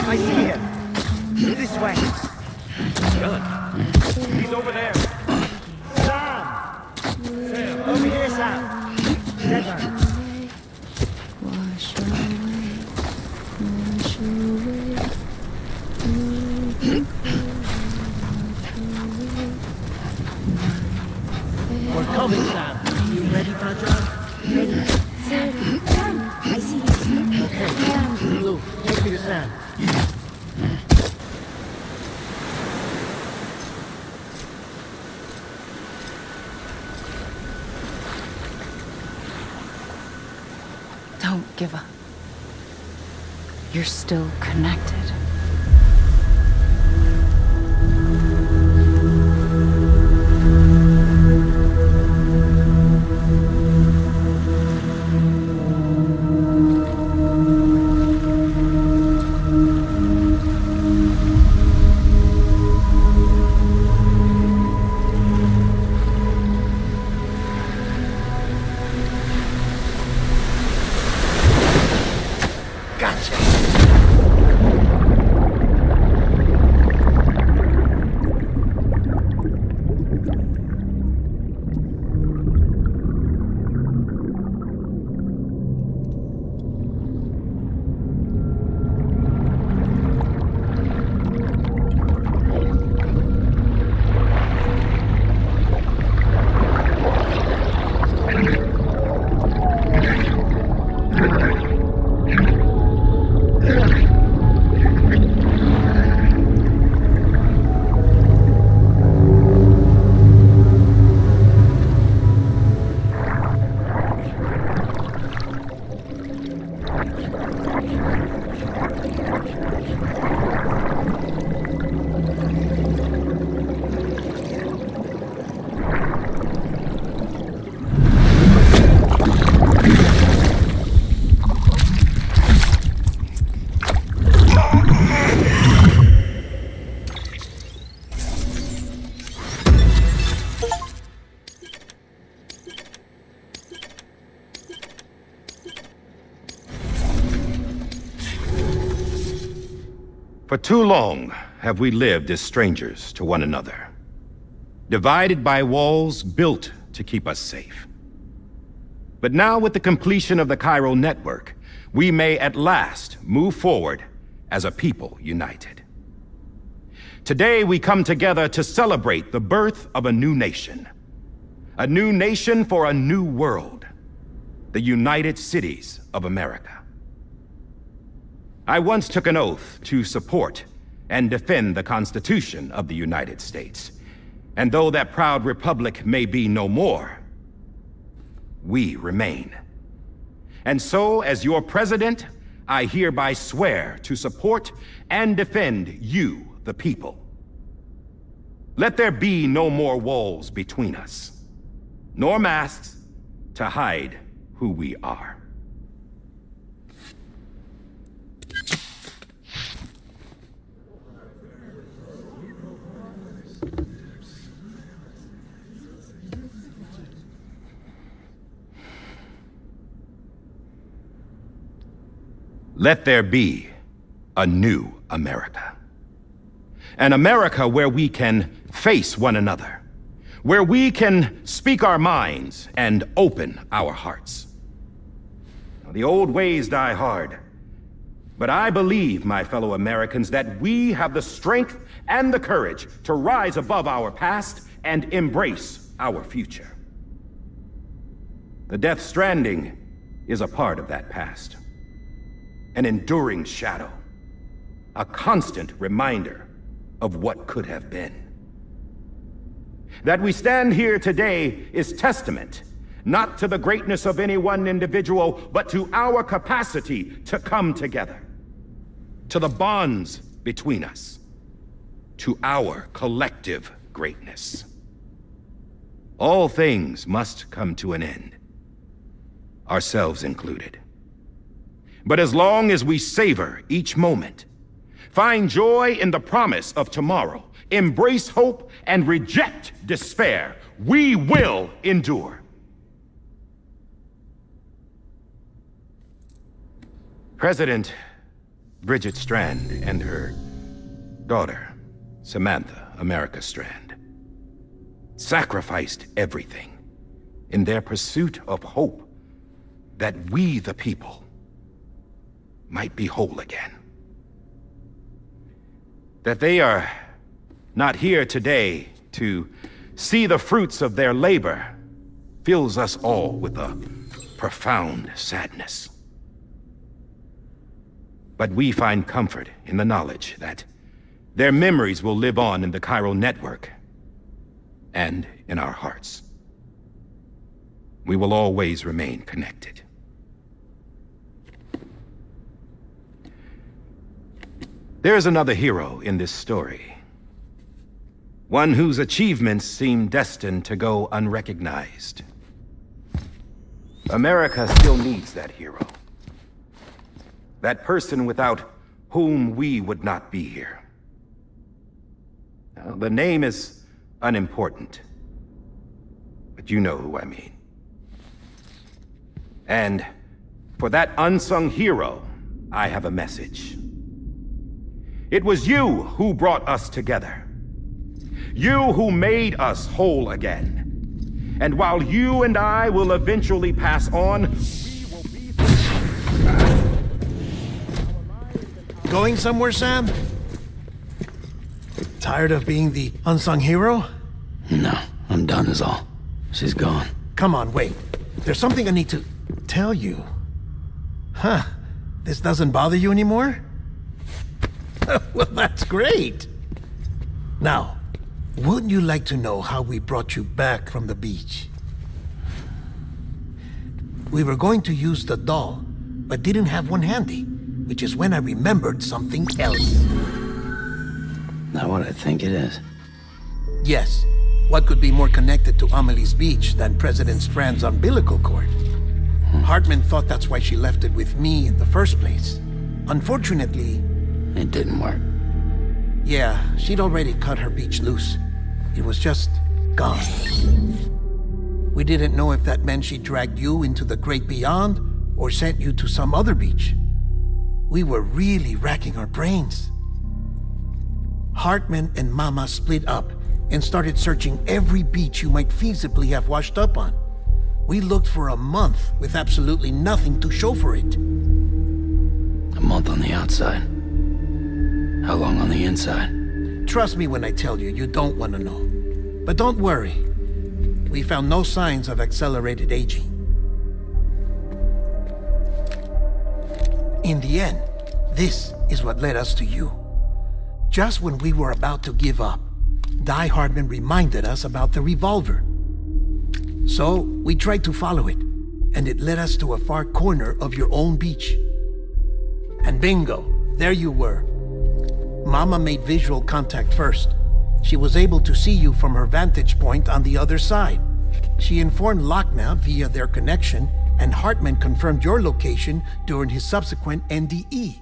I see him. This way. John. He's over there. Sam! Sam! Over here, Sam! Dead man. We're coming, Sam. You ready, Fragile? Ready. Sam! I see you. Okay. Blue, take me to Sam. Don't give up. You're still connected. For too long have we lived as strangers to one another, divided by walls built to keep us safe. But now, with the completion of the chiral network, we may at last move forward as a people united. Today we come together to celebrate the birth of a new nation for a new world, the United Cities of America. I once took an oath to support and defend the Constitution of the United States. And though that proud republic may be no more, we remain. And so, as your president, I hereby swear to support and defend you, the people. Let there be no more walls between us, nor masks to hide who we are. Let there be a new America. An America where we can face one another, where we can speak our minds and open our hearts. Now, the old ways die hard, but I believe, my fellow Americans, that we have the strength and the courage to rise above our past and embrace our future. The Death Stranding is a part of that past. An enduring shadow, a constant reminder of what could have been. That we stand here today is testament, not to the greatness of any one individual, but to our capacity to come together, to the bonds between us, to our collective greatness. All things must come to an end, ourselves included. But as long as we savor each moment, find joy in the promise of tomorrow, embrace hope, and reject despair, we will endure. President Bridget Strand and her daughter, Samantha America Strand, sacrificed everything in their pursuit of hope that we, the people, might be whole again. That they are not here today to see the fruits of their labor fills us all with a profound sadness. But we find comfort in the knowledge that their memories will live on in the chiral network and in our hearts. We will always remain connected. There is another hero in this story. One whose achievements seem destined to go unrecognized. America still needs that hero. That person without whom we would not be here. Now, the name is unimportant, but you know who I mean. And for that unsung hero, I have a message. It was you who brought us together. You who made us whole again. And while you and I will eventually pass on, we will be... Going somewhere, Sam? Tired of being the unsung hero? No, I'm done is all. She's gone. Come on, wait. There's something I need to tell you. Huh. This doesn't bother you anymore? Well, that's great. Now, wouldn't you like to know how we brought you back from the beach? We were going to use the doll, but didn't have one handy, which is when I remembered something else. Not what I think it is. Yes. What could be more connected to Amelie's beach than President Strand's umbilical cord? Hartman thought that's why she left it with me in the first place. Unfortunately... It didn't work. Yeah, she'd already cut her beach loose. It was just gone. We didn't know if that meant she dragged you into the great beyond or sent you to some other beach. We were really racking our brains. Hartman and Mama split up and started searching every beach you might feasibly have washed up on. We looked for a month with absolutely nothing to show for it. A month on the outside. How long on the inside? Trust me when I tell you, you don't want to know. But don't worry. We found no signs of accelerated aging. In the end, this is what led us to you. Just when we were about to give up, Die Hartman reminded us about the revolver. So, we tried to follow it, and it led us to a far corner of your own beach. And bingo, there you were. Mama made visual contact first. She was able to see you from her vantage point on the other side. She informed Lochna via their connection, and Hartman confirmed your location during his subsequent NDE.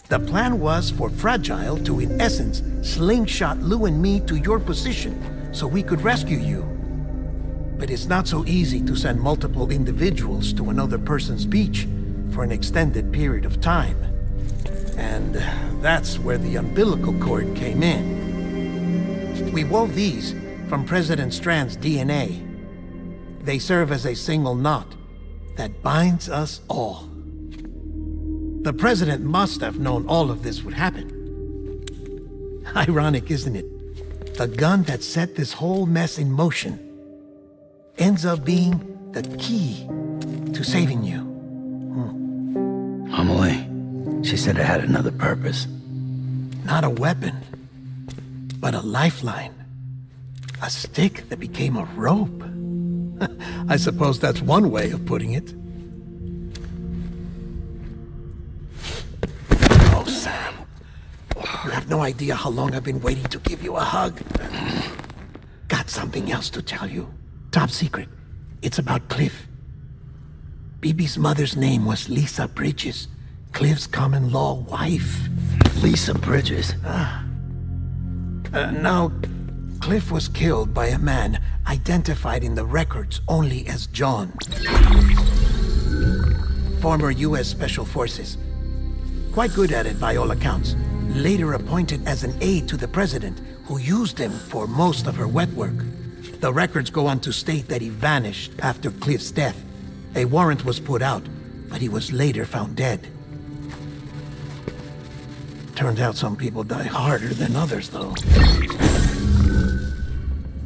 The plan was for Fragile to, in essence, slingshot Lou and me to your position so we could rescue you. But it's not so easy to send multiple individuals to another person's beach for an extended period of time. And that's where the umbilical cord came in. We wove these from President Strand's DNA. They serve as a single knot that binds us all. The President must have known all of this would happen. Ironic, isn't it? The gun that set this whole mess in motion ends up being the key to saving you. Amelie, she said it had another purpose. Not a weapon, but a lifeline. A stick that became a rope. I suppose that's one way of putting it. Oh, Sam. You have no idea how long I've been waiting to give you a hug. Got something else to tell you. Top secret. It's about Cliff. Bibi's mother's name was Lisa Bridges, Cliff's common-law wife. Lisa Bridges? Now, Cliff was killed by a man identified in the records only as John. Former U.S. Special Forces. Quite good at it by all accounts. Later appointed as an aide to the president, who used him for most of her wet work. The records go on to state that he vanished after Cliff's death. A warrant was put out, but he was later found dead. Turns out some people die harder than others, though.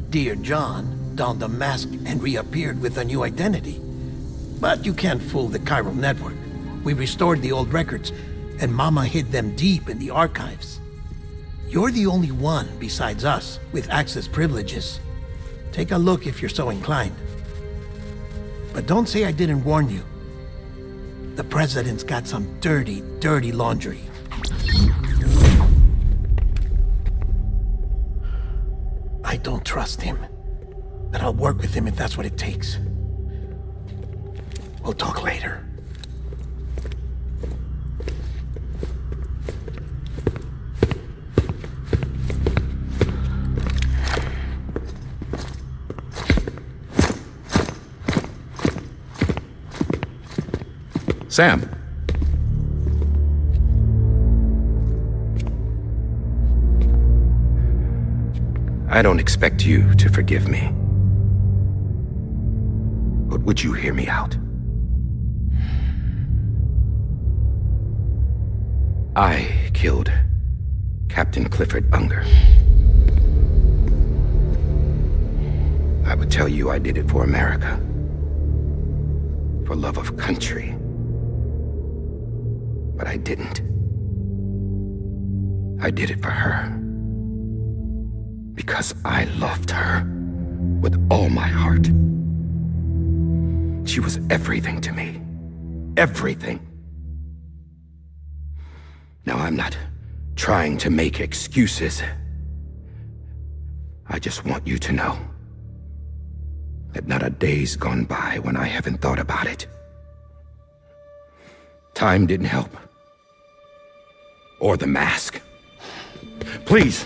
Dear John donned a mask and reappeared with a new identity. But you can't fool the chiral network. We restored the old records, and Mama hid them deep in the archives. You're the only one besides us with access privileges. Take a look if you're so inclined. But don't say I didn't warn you. The president's got some dirty, dirty laundry. I don't trust him, but I'll work with him if that's what it takes. We'll talk later. Sam. I don't expect you to forgive me. But would you hear me out? I killed Captain Clifford Unger. I would tell you I did it for America. For love of country. But I didn't. I did it for her. Because I loved her with all my heart. She was everything to me. Everything. Now, I'm not trying to make excuses. I just want you to know that not a day's gone by when I haven't thought about it. Time didn't help. Or the mask. Please,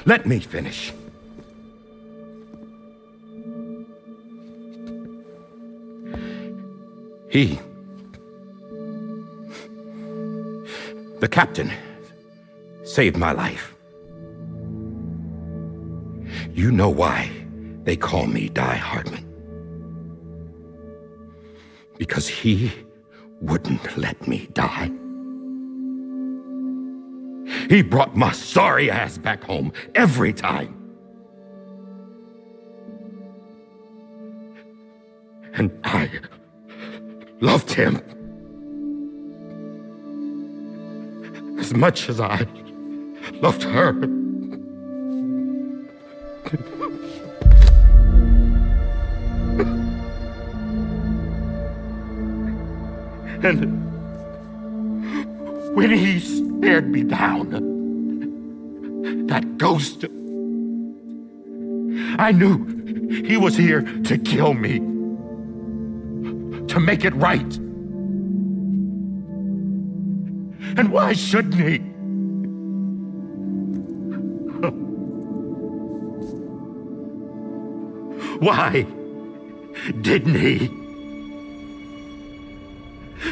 let me finish. The captain, saved my life. You know why they call me Die Hardman. Because he wouldn't let me die. He brought my sorry ass back home every time. And I loved him as much as I loved her. And when he stared me down, that ghost, I knew he was here to kill me, to make it right. And why shouldn't he? Why didn't he?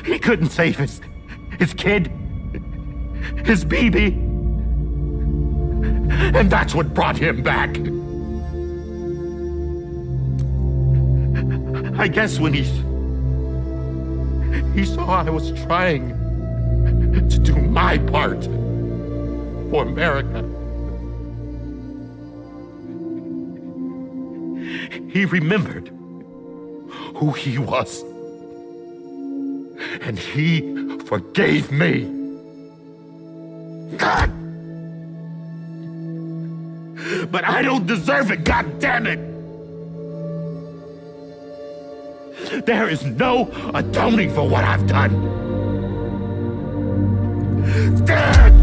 He couldn't save his kid, his baby. And that's what brought him back. I guess when he saw I was trying to do my part for America, he remembered who he was. And he forgave me. God! But I don't deserve it, God damn it! There is no atoning for what I've done. God!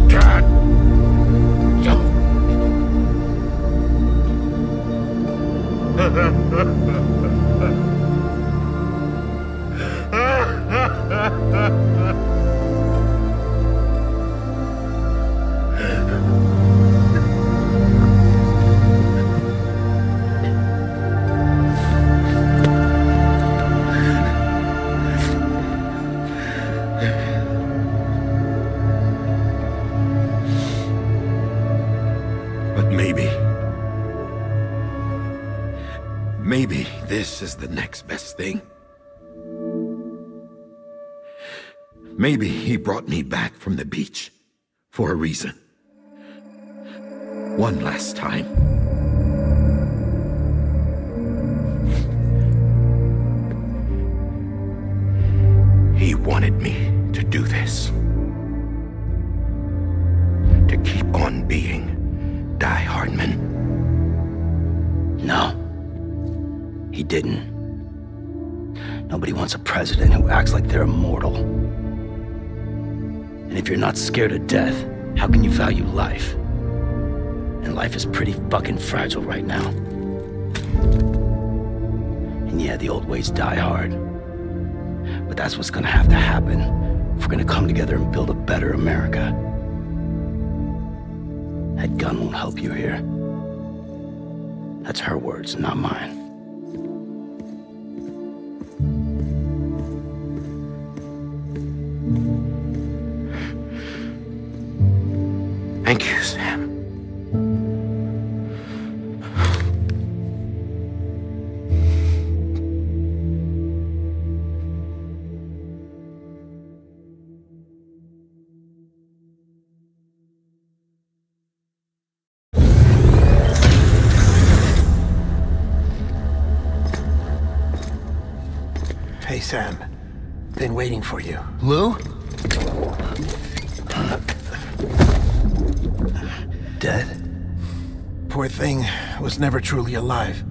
Maybe this is the next best thing. Maybe he brought me back from the beach for a reason. One last time. He wanted me to do this. To keep on being Die Hardman. No. He didn't. Nobody wants a president who acts like they're immortal. And if you're not scared of death, how can you value life? And life is pretty fucking fragile right now. And yeah, the old ways die hard. But that's what's gonna have to happen if we're gonna come together and build a better America. That gun won't help you here. That's her words, not mine. Thank you, Sam. Hey, Sam. Been waiting for you. Lou? Dead? Poor thing was never truly alive.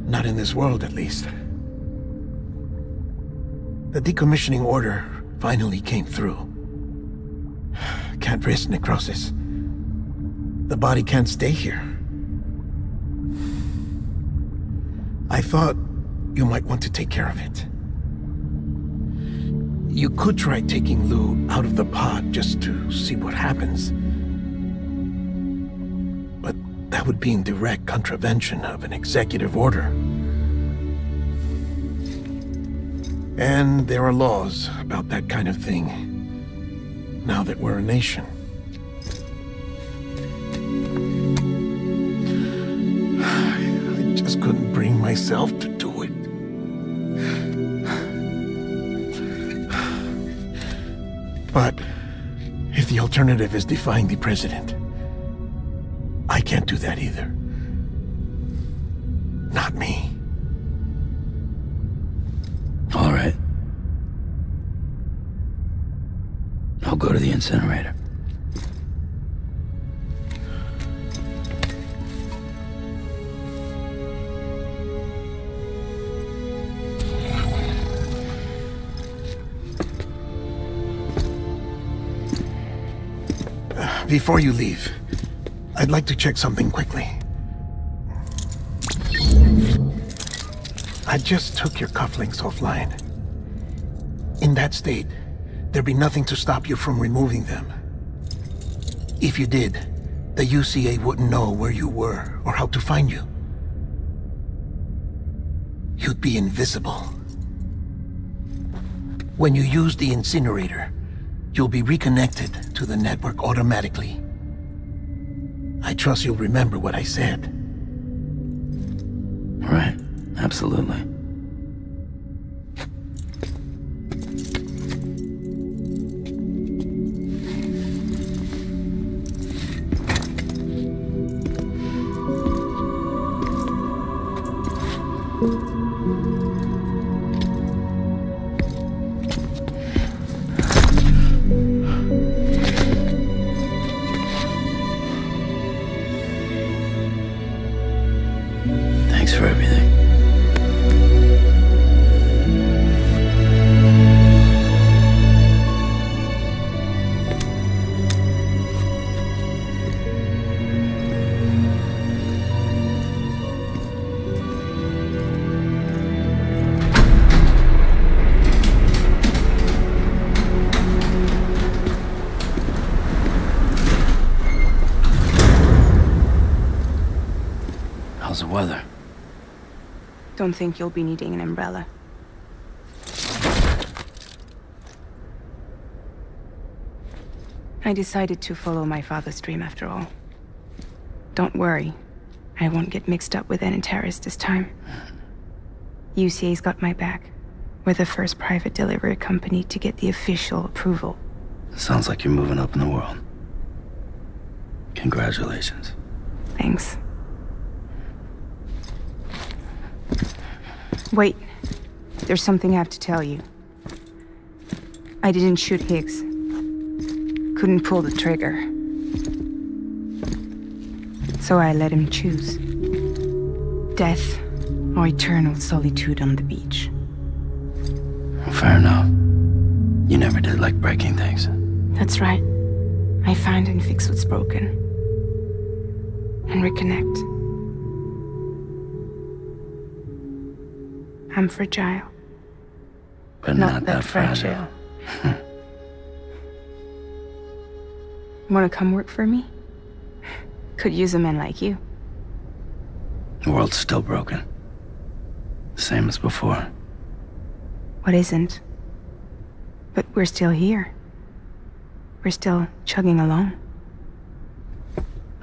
Not in this world, at least. The decommissioning order finally came through. Can't risk necrosis. The body can't stay here. I thought you might want to take care of it. You could try taking Lou out of the pod just to see what happens. But that would be in direct contravention of an executive order. And there are laws about that kind of thing, now that we're a nation. I just couldn't bring myself to do it. But if the alternative is defying the president, I can't do that either. Not me. All right. I'll go to the incinerator. Before you leave, I'd like to check something quickly. I just took your cufflinks offline. In that state, there'd be nothing to stop you from removing them. If you did, the UCA wouldn't know where you were or how to find you. You'd be invisible. When you use the incinerator, you'll be reconnected to the network automatically. I trust you'll remember what I said. Right, absolutely. Thanks for everything. How's the weather? Don't think you'll be needing an umbrella. I decided to follow my father's dream after all. Don't worry. I won't get mixed up with any terrorists this time. UCA's got my back. We're the first private delivery company to get the official approval. Sounds like you're moving up in the world. Congratulations. Thanks. Wait. There's something I have to tell you. I didn't shoot Higgs. Couldn't pull the trigger. So I let him choose. Death or eternal solitude on the beach. Fair enough. You never did like breaking things. That's right. I find and fix what's broken. And reconnect. I'm fragile. But not that fragile. Wanna come work for me? Could use a man like you. The world's still broken. Same as before. What isn't? But we're still here. We're still chugging along.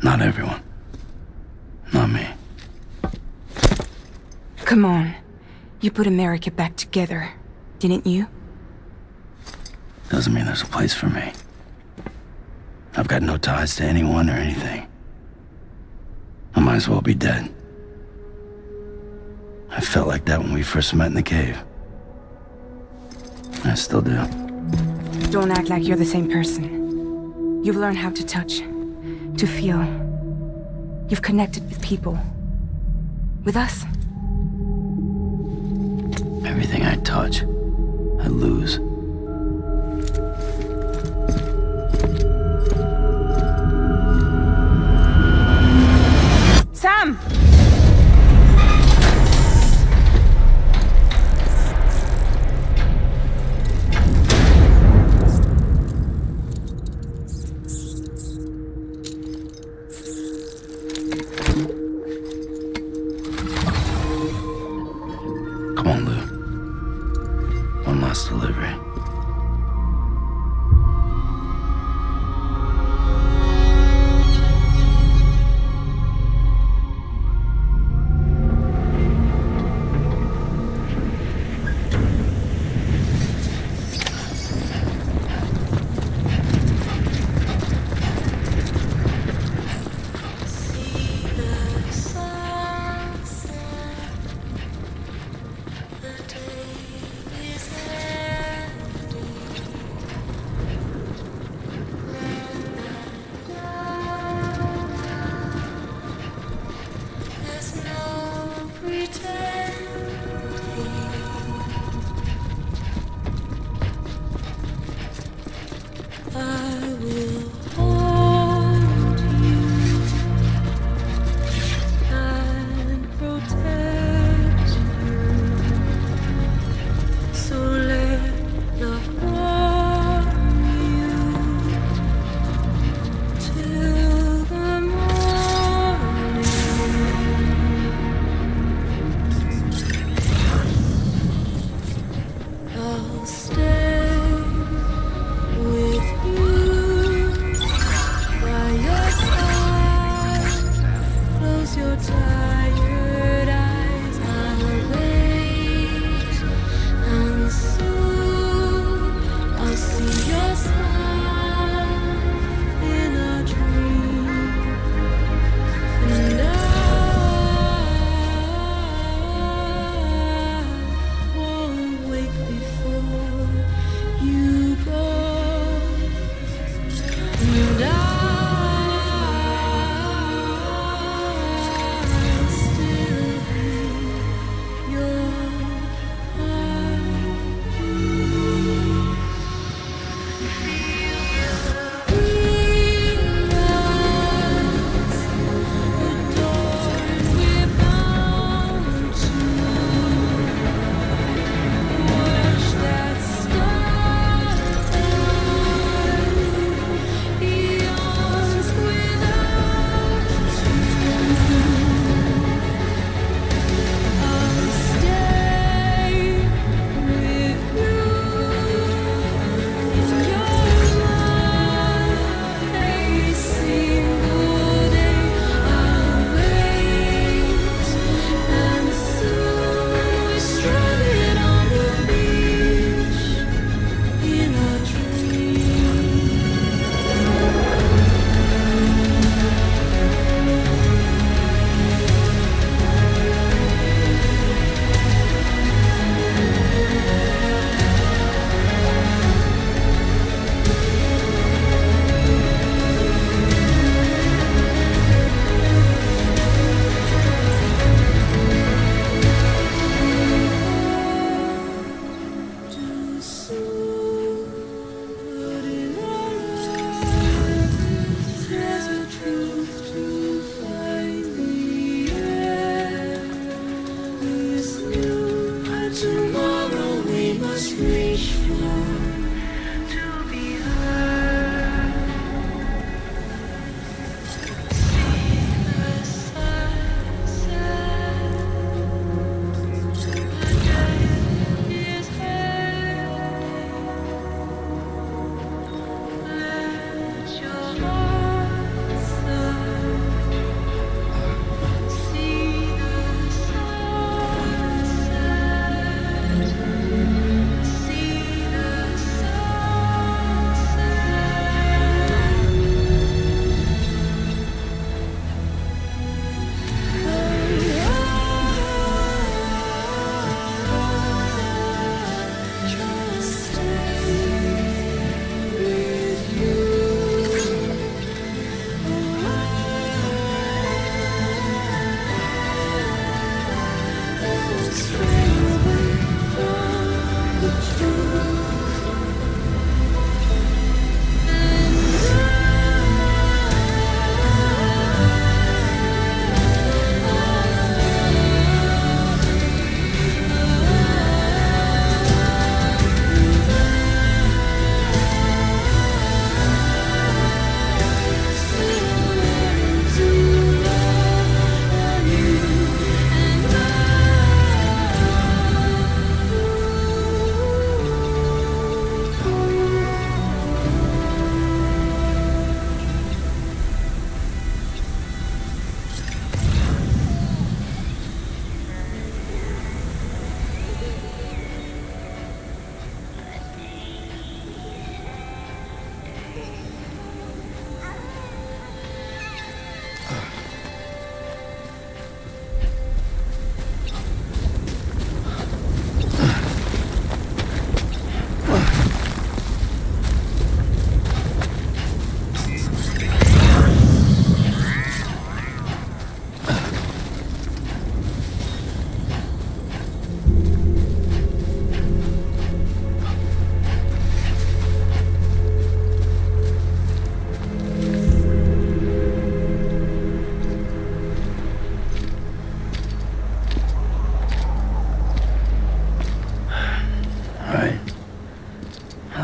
Not everyone. Not me. Come on. You put America back together, didn't you? Doesn't mean there's a place for me. I've got no ties to anyone or anything. I might as well be dead. I felt like that when we first met in the cave. I still do. Don't act like you're the same person. You've learned how to touch, to feel. You've connected with people. With us. Everything I touch, I lose. Sam! Come on, Lou. One last delivery.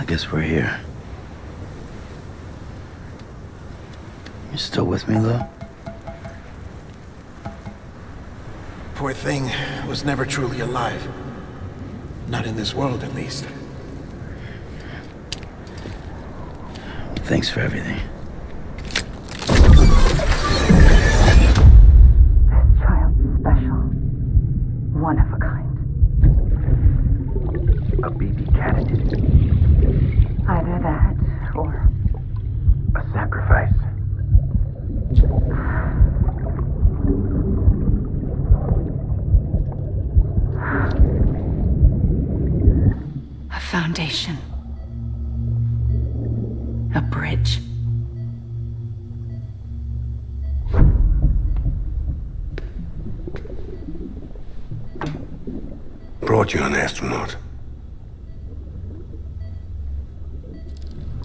Guess we're here. You still with me, Lou? Poor thing was never truly alive. Not in this world, at least. Thanks for everything. This child's special. One of a kind. A BB candidate. Either that, or... a sacrifice. A foundation. A bridge. Brought you an astronaut.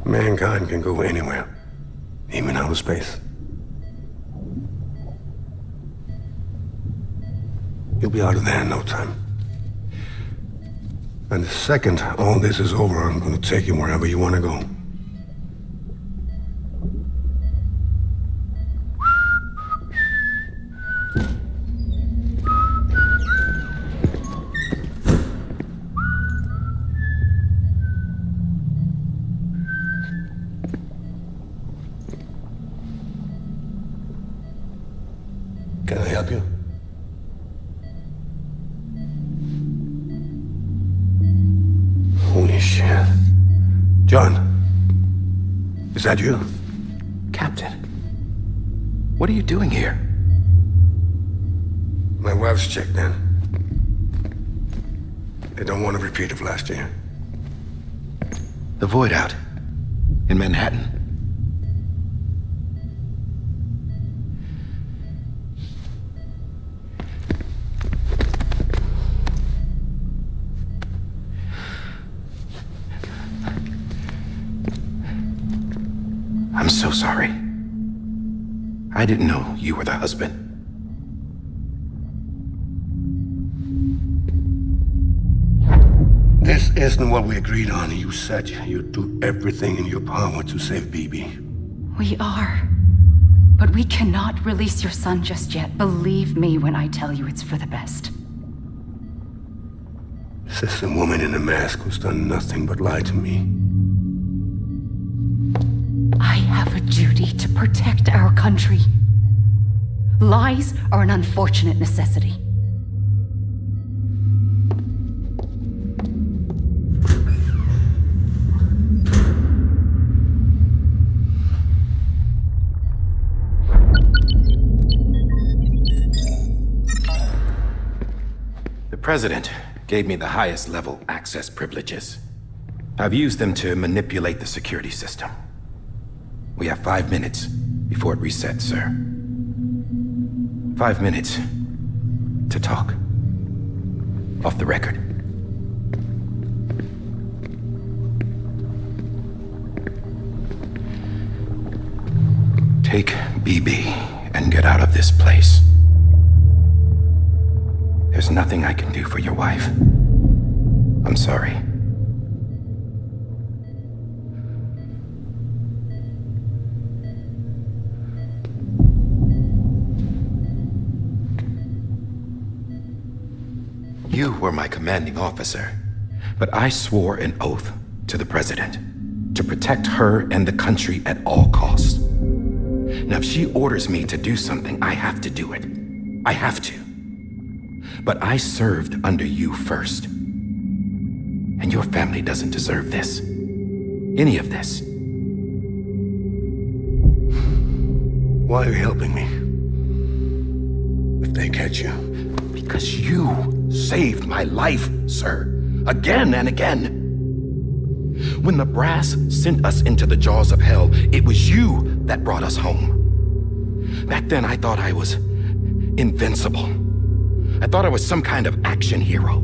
Mankind can go anywhere, even outer space. You'll be out of there in no time. And the second all this is over, I'm gonna take you wherever you wanna go. Can I help you? Holy shit. John, is that you? Captain, what are you doing here? My wife's checked in. They don't want a repeat of last year. The Void Out in Manhattan. I'm so sorry. I didn't know you were the husband. This isn't what we agreed on. You said you'd do everything in your power to save BB. We are. But we cannot release your son just yet. Believe me when I tell you it's for the best. This is a woman in a mask who's done nothing but lie to me. I have a duty to protect our country. Lies are an unfortunate necessity. The President gave me the highest level access privileges. I've used them to manipulate the security system. We have 5 minutes before it resets, sir. 5 minutes to talk. off the record. Take BB and get out of this place. There's nothing I can do for your wife. I'm sorry. You were my commanding officer, but I swore an oath to the President to protect her and the country at all costs. Now, if she orders me to do something, I have to do it. I have to. But I served under you first. And your family doesn't deserve this. Any of this. Why are you helping me? If they catch you. Because you saved my life, sir. Again and again. When the brass sent us into the jaws of hell, it was you that brought us home. Back then, I thought I was invincible. I thought I was some kind of action hero.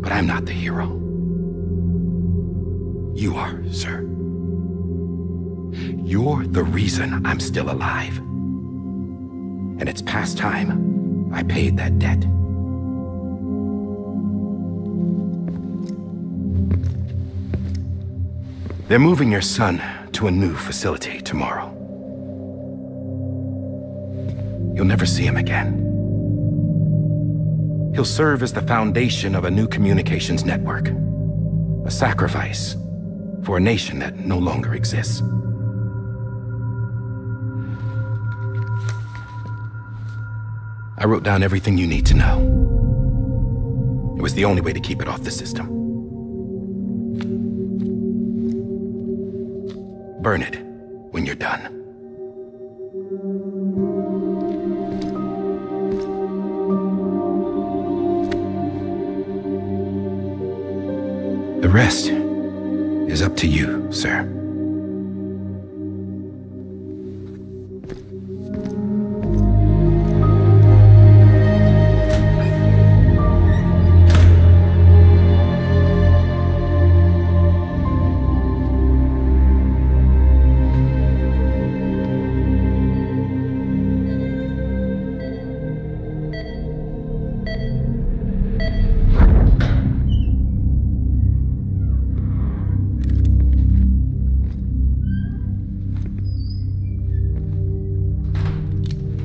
But I'm not the hero. You are, sir. You're the reason I'm still alive. And it's past time I paid that debt. They're moving your son to a new facility tomorrow. You'll never see him again. He'll serve as the foundation of a new communications network. A sacrifice for a nation that no longer exists. I wrote down everything you need to know. It was the only way to keep it off the system. Burn it when you're done. The rest is up to you, sir.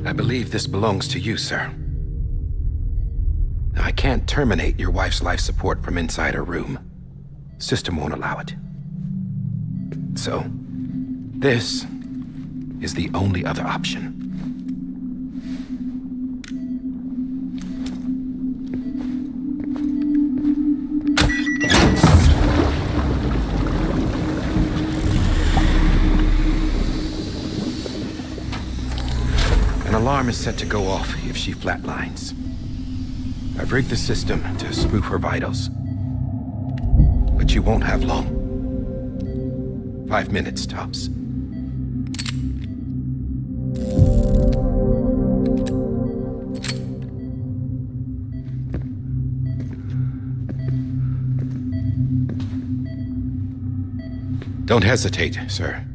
I believe this belongs to you, sir. Now, I can't terminate your wife's life support from inside her room. System won't allow it. So, this is the only other option. An alarm is set to go off if she flatlines. I've rigged the system to spoof her vitals. But you won't have long. 5 minutes, tops. Don't hesitate, sir.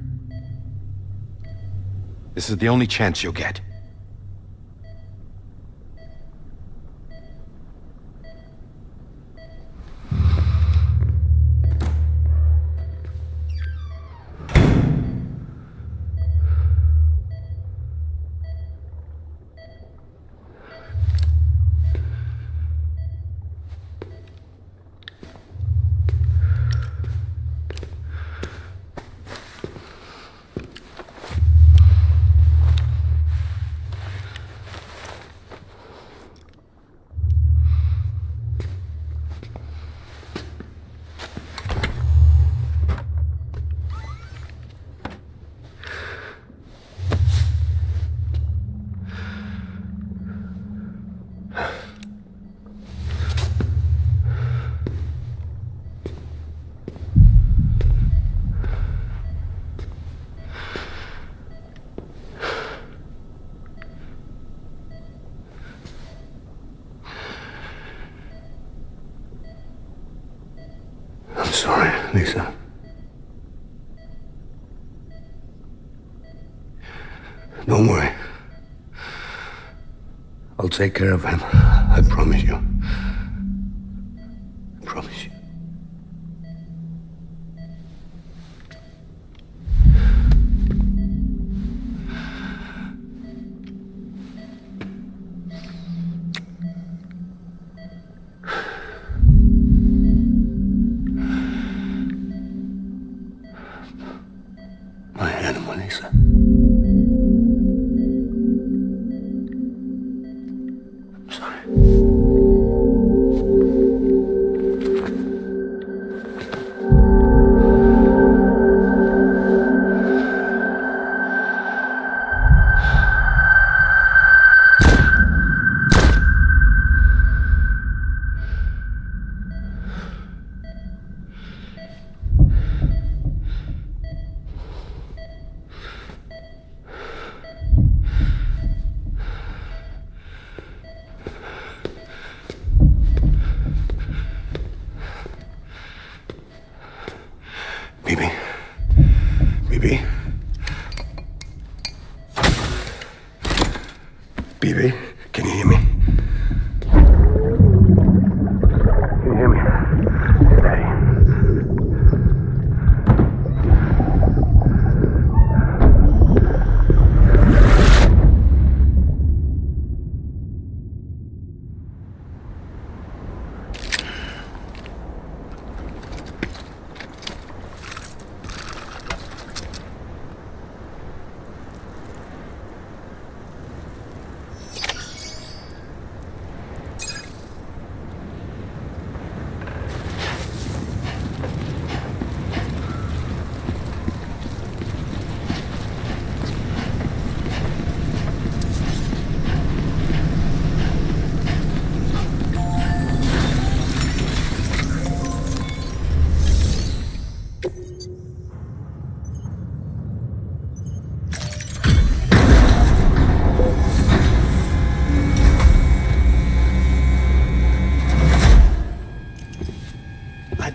This is the only chance you'll get. Lisa. Don't worry. I'll take care of him. I promise you. I promise you. My animal, Lisa. BB, can you hear me? Can you hear me? Steady.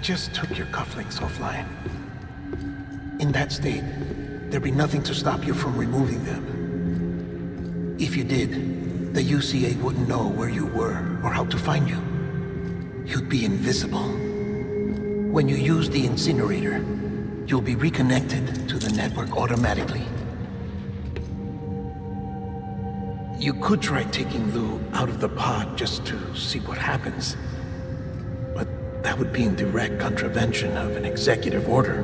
Just took your cufflinks offline. In that state, there'd be nothing to stop you from removing them. If you did, the UCA wouldn't know where you were or how to find you. You'd be invisible. When you use the incinerator, you'll be reconnected to the network automatically. You could try taking Lou out of the pod just to see what happens. That would be in direct contravention of an executive order.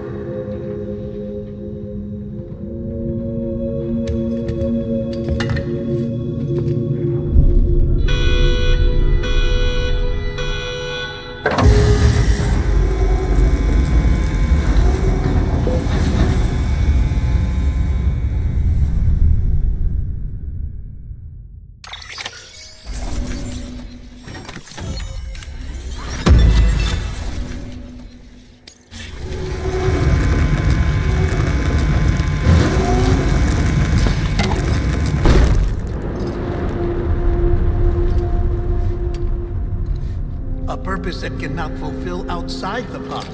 That cannot fulfill outside the pod.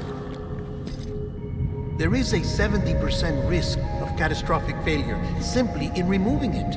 There is a 70% risk of catastrophic failure simply in removing it.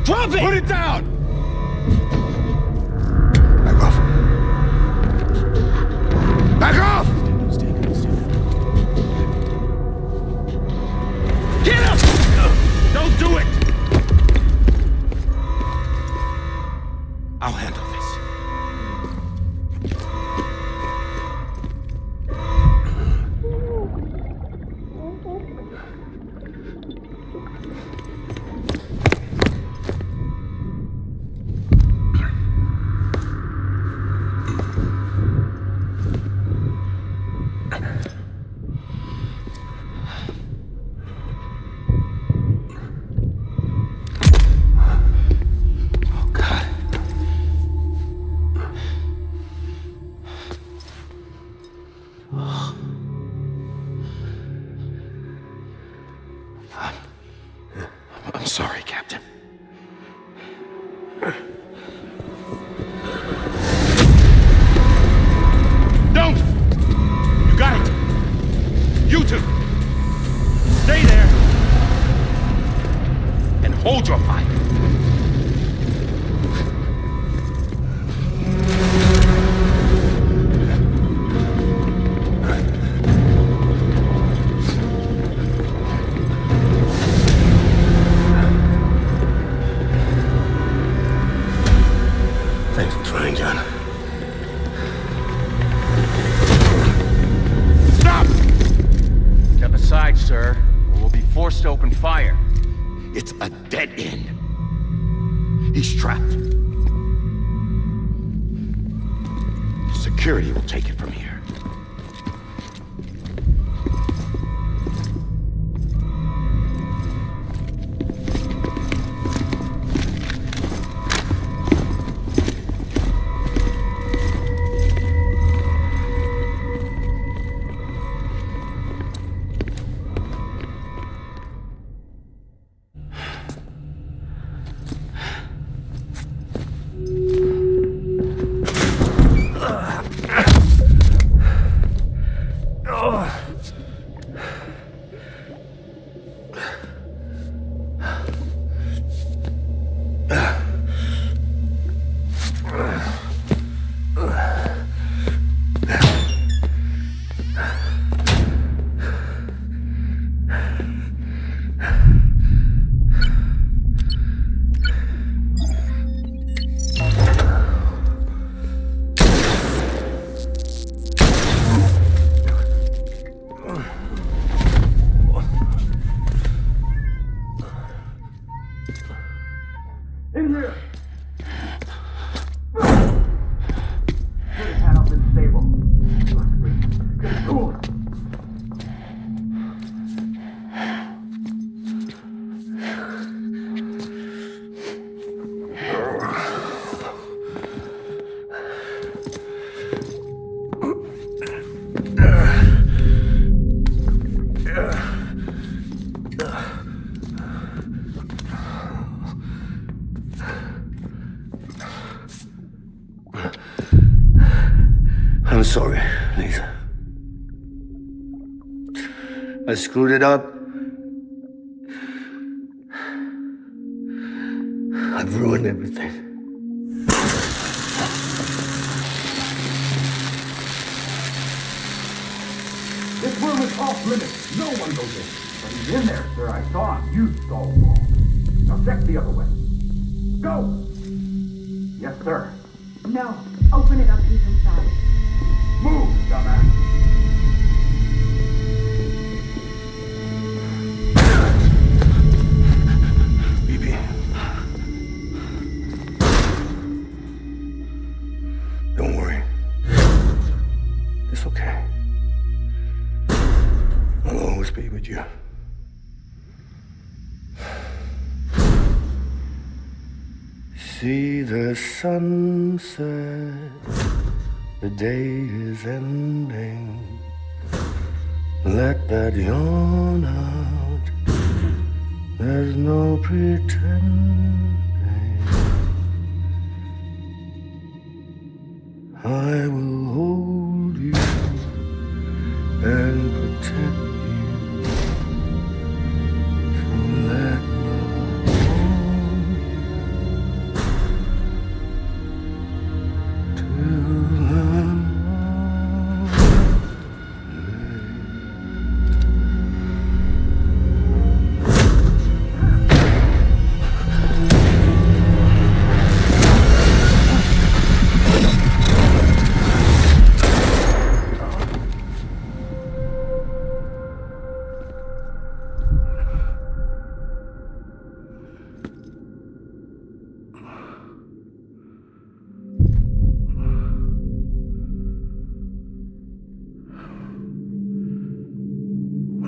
Drop it! Put it down! Back off. Back off! Get him! Don't do it! I'll handle this. I'm sorry, Captain. Don't! You got it! You two! Stay there! And hold your fire! Thanks for trying, John. Stop! Step aside, sir, or we'll be forced to open fire. It's a dead end. He's trapped. Security will take it from here. here! Put a hand up in the stable. Get cool. I'm sorry, Lisa. I screwed it up. I've ruined everything. This room is off limits. No one goes in. But he's in there, sir. I saw him. You stalled wrong. Now check the other way. Go! Yes, sir. No. Open it up. He's inside. Move, dumbass! Bibi. Don't worry. It's okay. I'll always be with you. See the sunset. The day is ending. Let that yawn out. There's no pretending. I will hold you and protect you. So let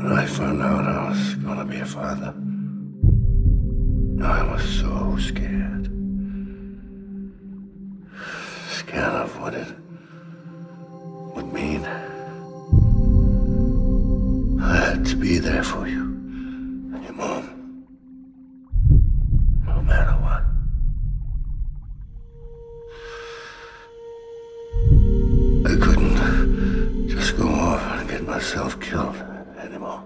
I found out I was gonna be a father, I was so scared. Scared of what it would mean. I had to be there for you and your mom, no matter what. I couldn't just go off and get myself killed anymore.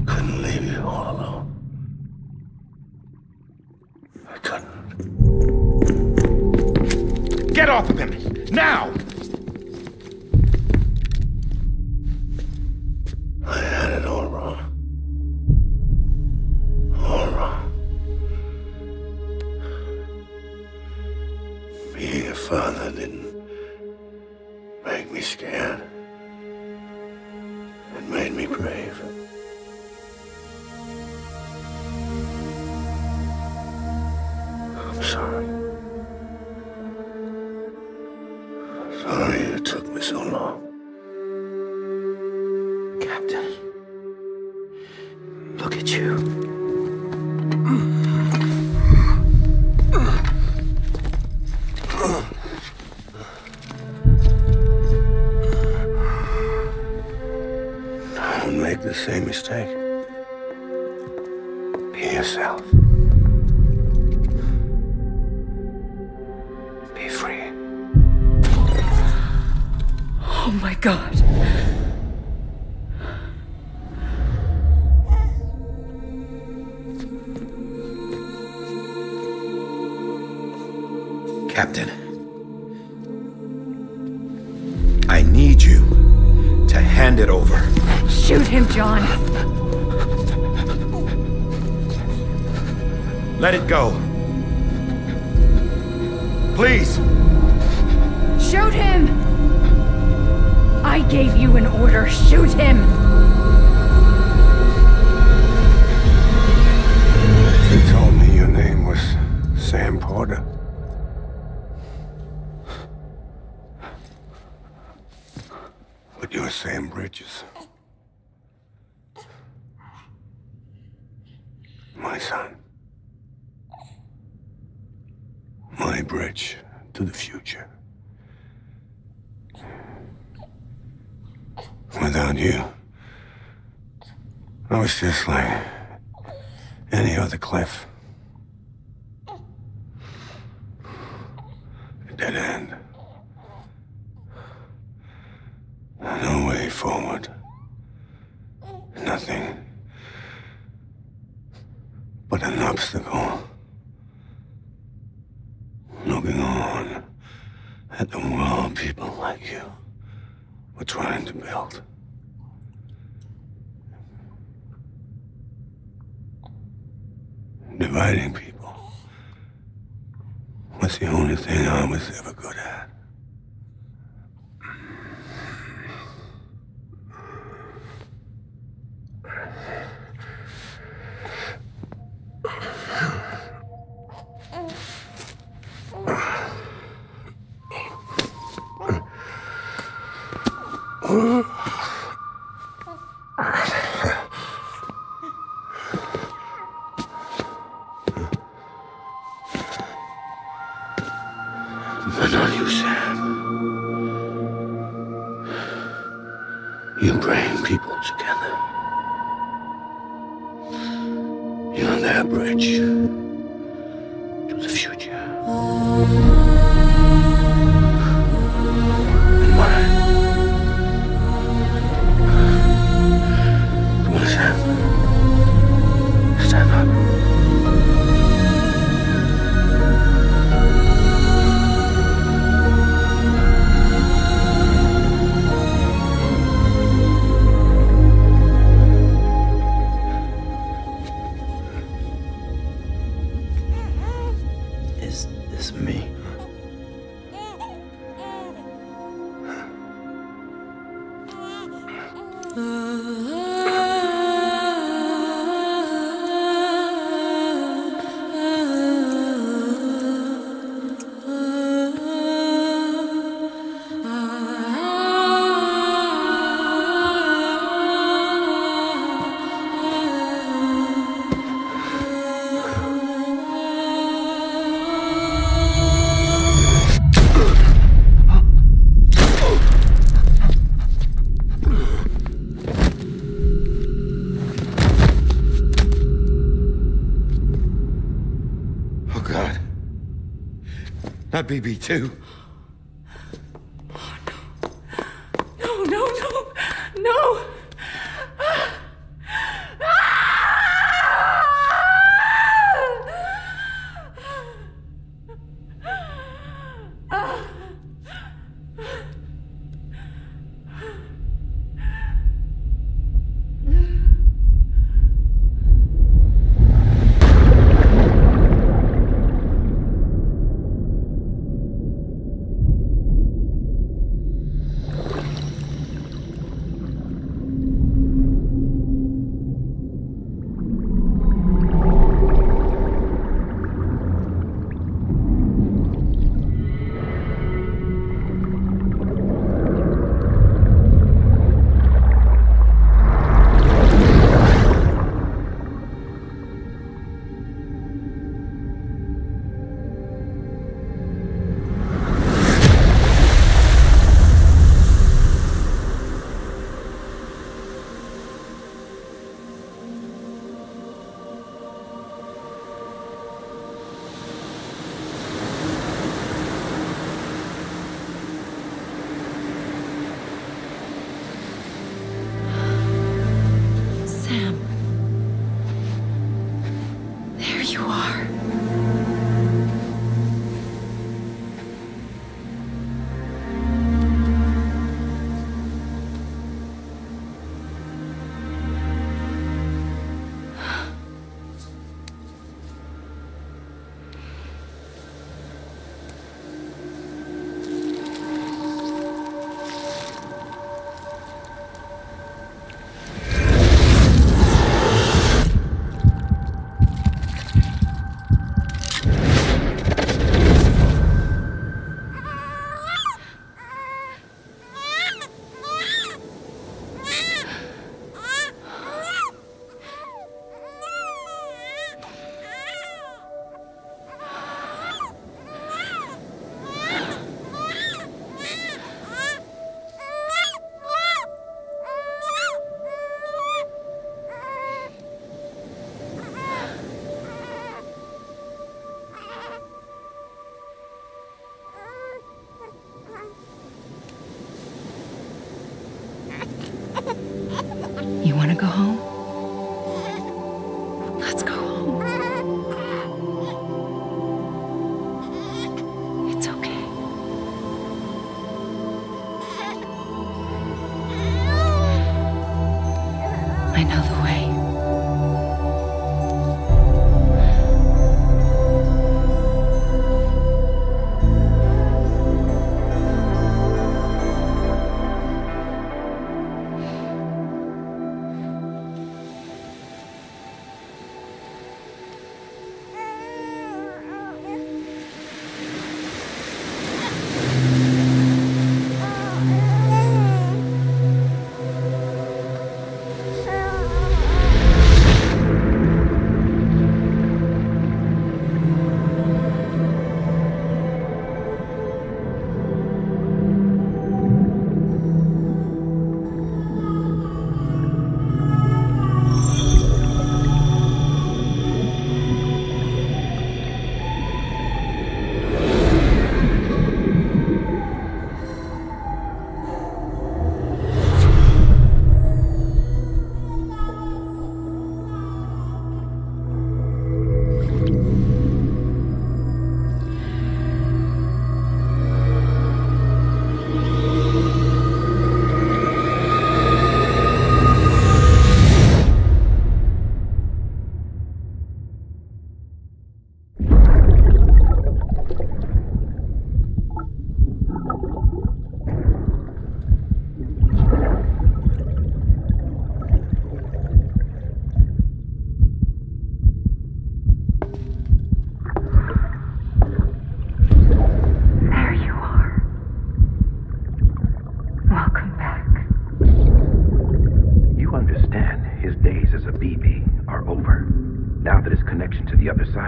Couldn't leave you all alone. I couldn't. Get off of him! Now! I had it all wrong. All wrong. Being a father didn't make me scared. It made me brave. I'm sorry. Sorry it took me so long. Captain, look at you. Don't make the same mistake. Be yourself. Be free. Oh my God. Captain, I need you to hand it over. Shoot him, John. Let it go. Please. Shoot him! I gave you an order. Shoot him! Sam Porter. But you're Sam Bridges. My son. My bridge to the future. Without you, I was just like any other Cliff. A dead end. No way forward. Nothing but an obstacle. Looking on at the world people like you were trying to build. Dividing people was the only thing I was ever good at. But not you, Sam. You bring people together. You're their bridge to the future. And mine. Come on, Sam. Stand up. Is this me? Oh, God. Not BB2. No, no, no, no! You want to go home? Let's go home. It's okay. I know the way.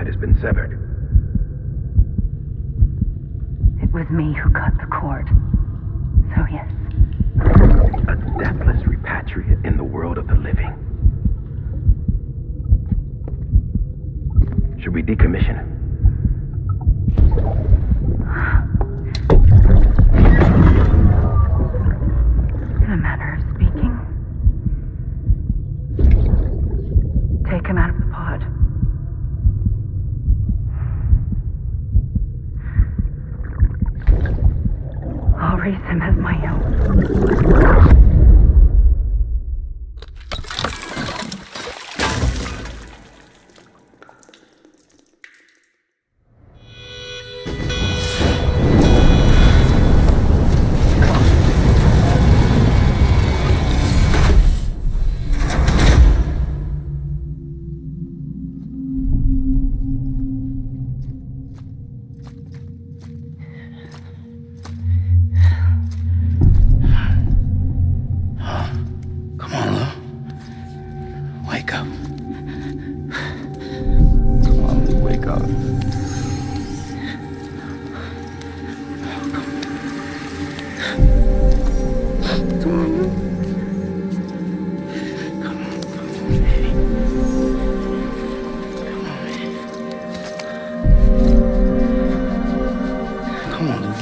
Has been severed. It was me who cut the cord. So yes. A deathless repatriate in the world of the living. Should we decommission him? In a manner of speaking. Take him out of the pod. I'll raise him as my own.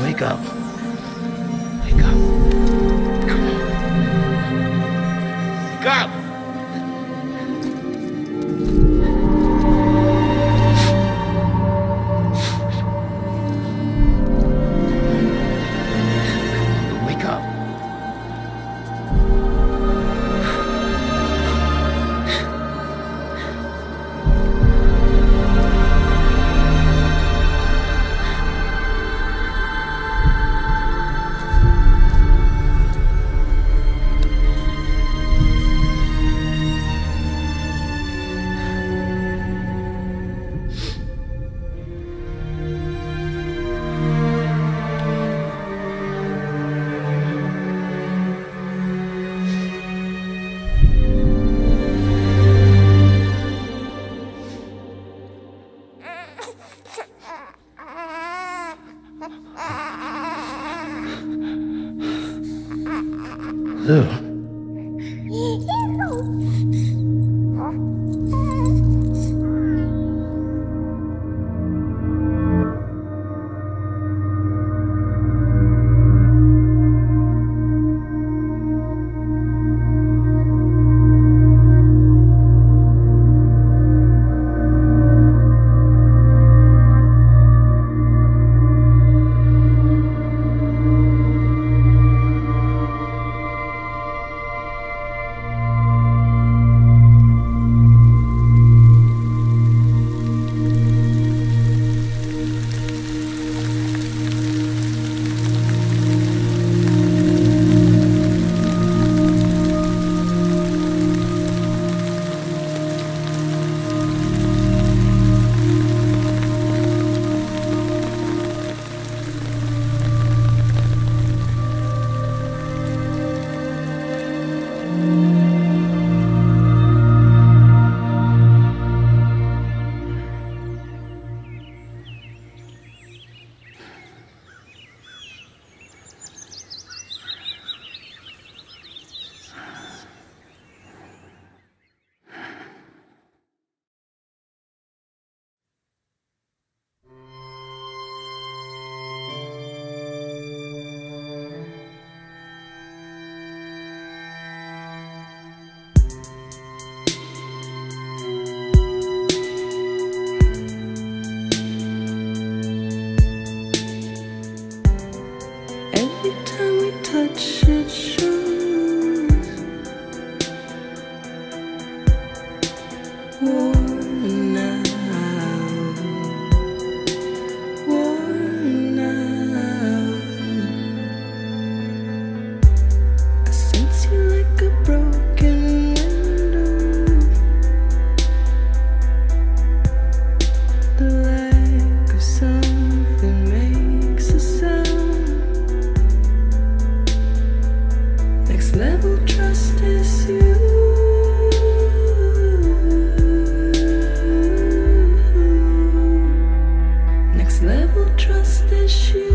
Wake up. Wake up. Come on. Wake up! Wake up. Lou. Next level trust is you. Next level trust is you.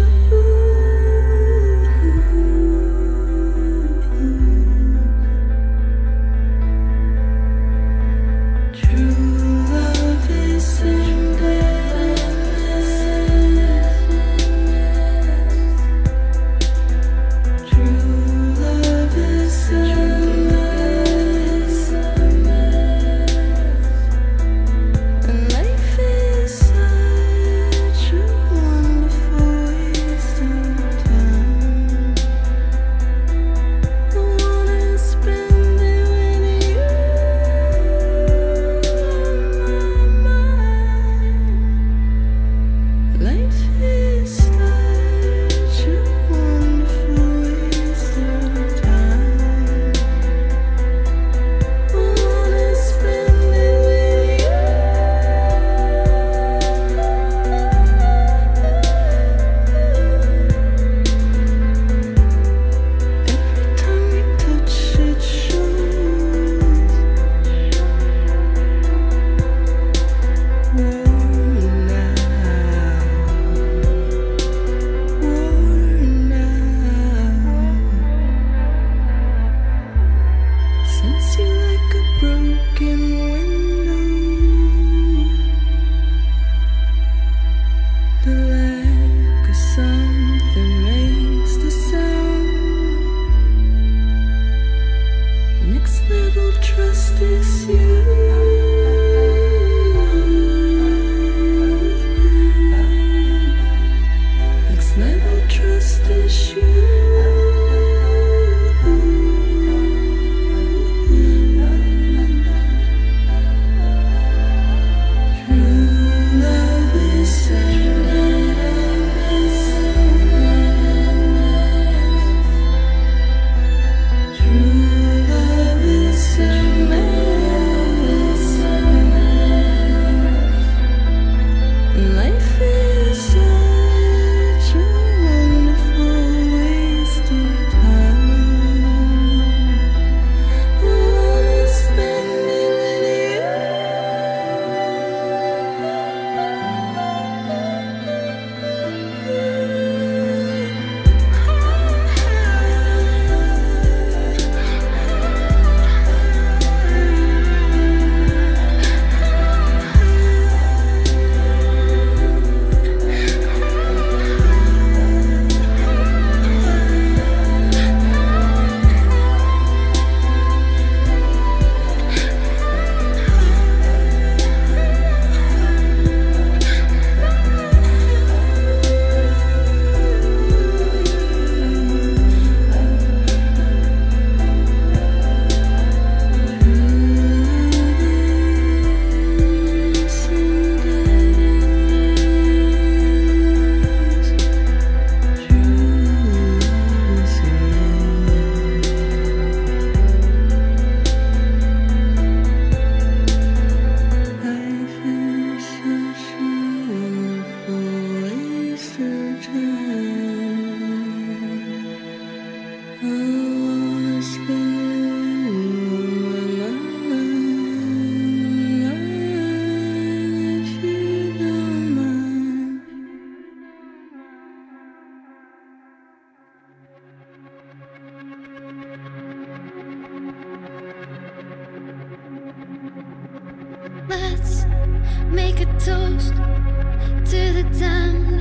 Let's make a toast to the damned,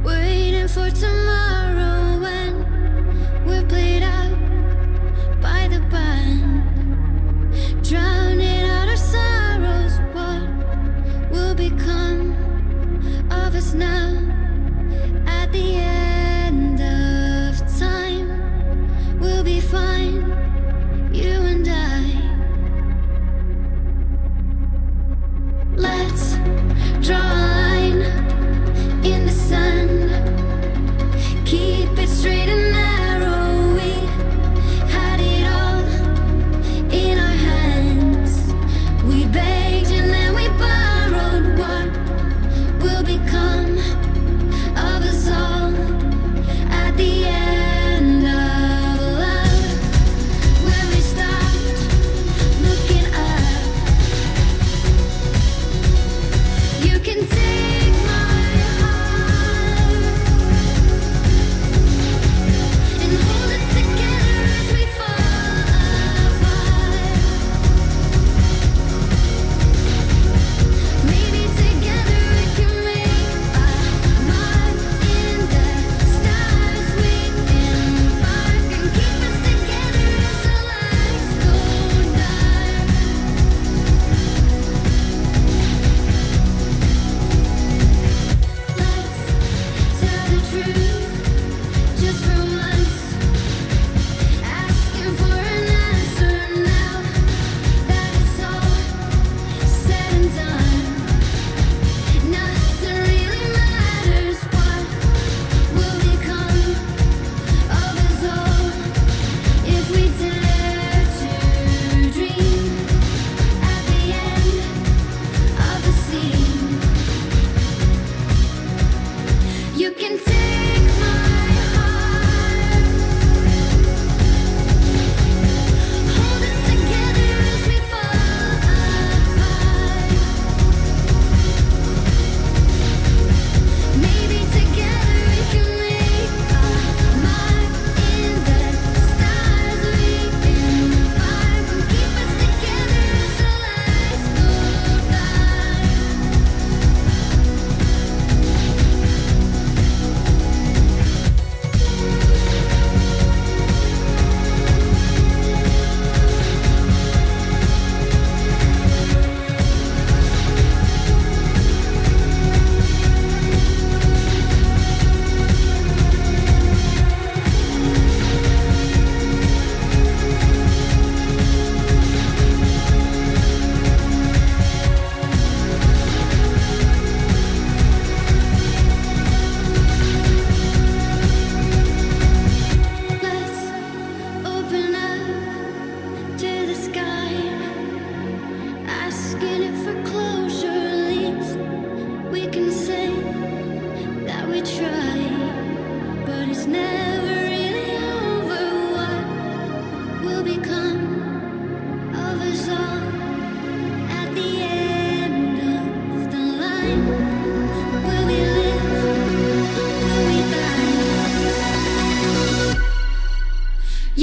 waiting for tomorrow when we're played out by the band, drowning out our sorrows. What will become of us now at the end of time? We'll be fine, you and I. Let's draw a line in the sand, keep it straight and narrow. We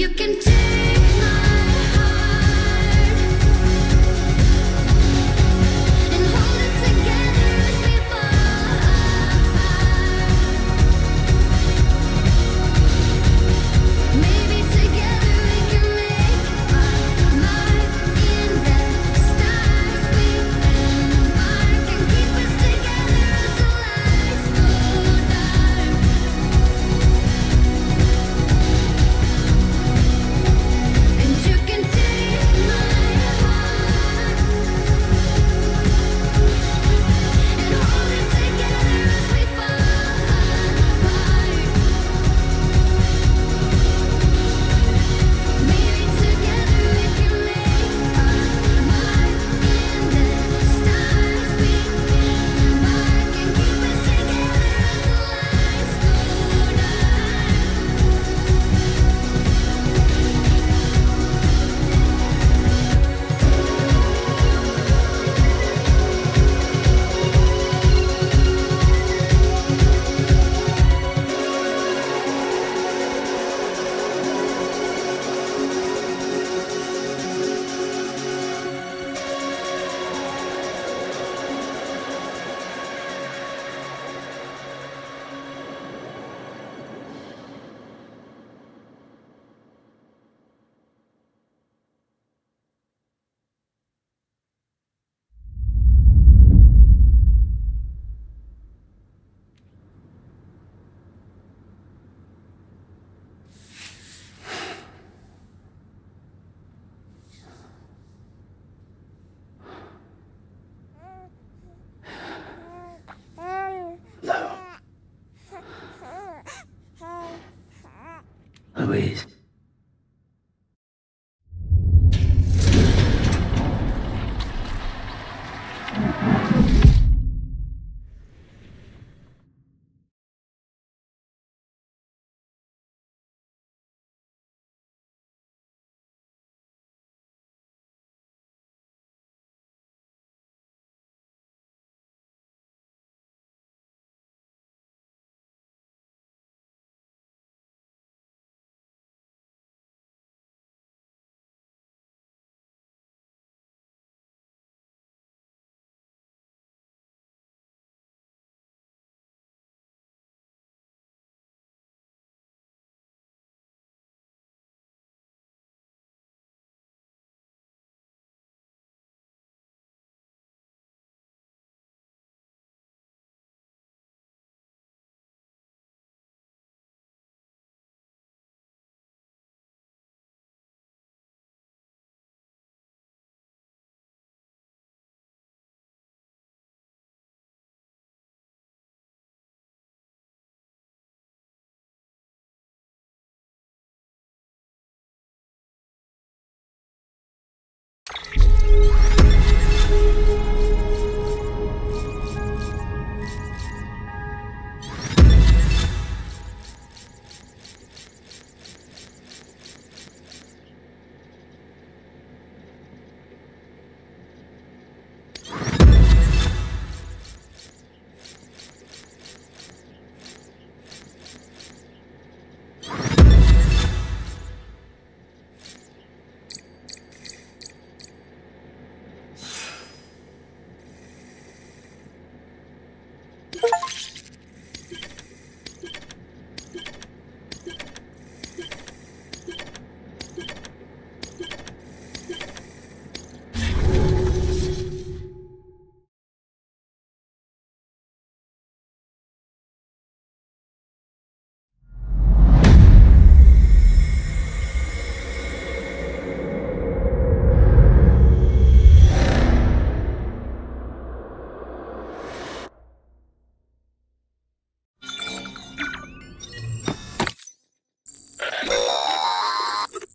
You can take my heart and hold it together as we fall apart. Maybe together we can make our mark in the stars. We embark and keep us together as the lights go dark. And you can take my heart and hold it together as we fall apart. Maybe together we can make our mark in the stars. We embark and keep us together as the lights go Louise.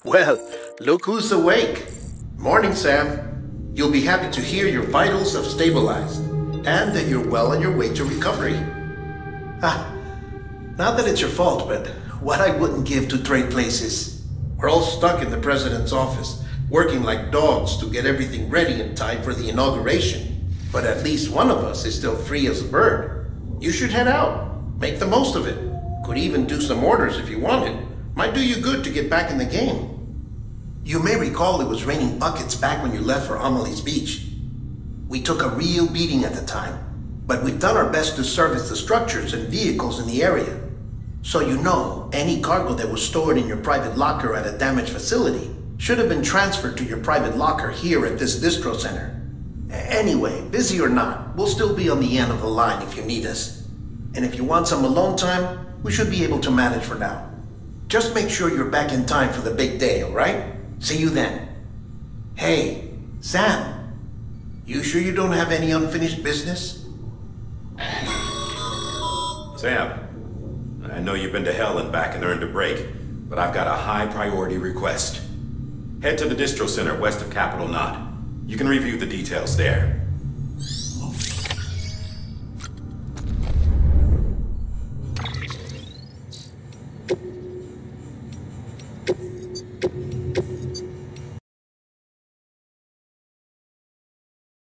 Well, look who's awake. Morning, Sam. You'll be happy to hear your vitals have stabilized and that you're well on your way to recovery. Not that it's your fault, but what I wouldn't give to trade places. We're all stuck in the president's office, working like dogs to get everything ready in time for the inauguration. But at least one of us is still free as a bird. You should head out. Make the most of it. Could even do some orders if you wanted. Might do you good to get back in the game. You may recall it was raining buckets back when you left for Amelie's Beach. We took a real beating at the time, but we've done our best to service the structures and vehicles in the area. So you know, any cargo that was stored in your private locker at a damaged facility should have been transferred to your private locker here at this distro center. Anyway, busy or not, we'll still be on the end of the line if you need us. And if you want some alone time, we should be able to manage for now. Just make sure you're back in time for the big day, alright? See you then. Hey, Sam, you sure you don't have any unfinished business? Sam, I know you've been to hell and back and earned a break, but I've got a high priority request. Head to the distro center west of Capital Knot. You can review the details there.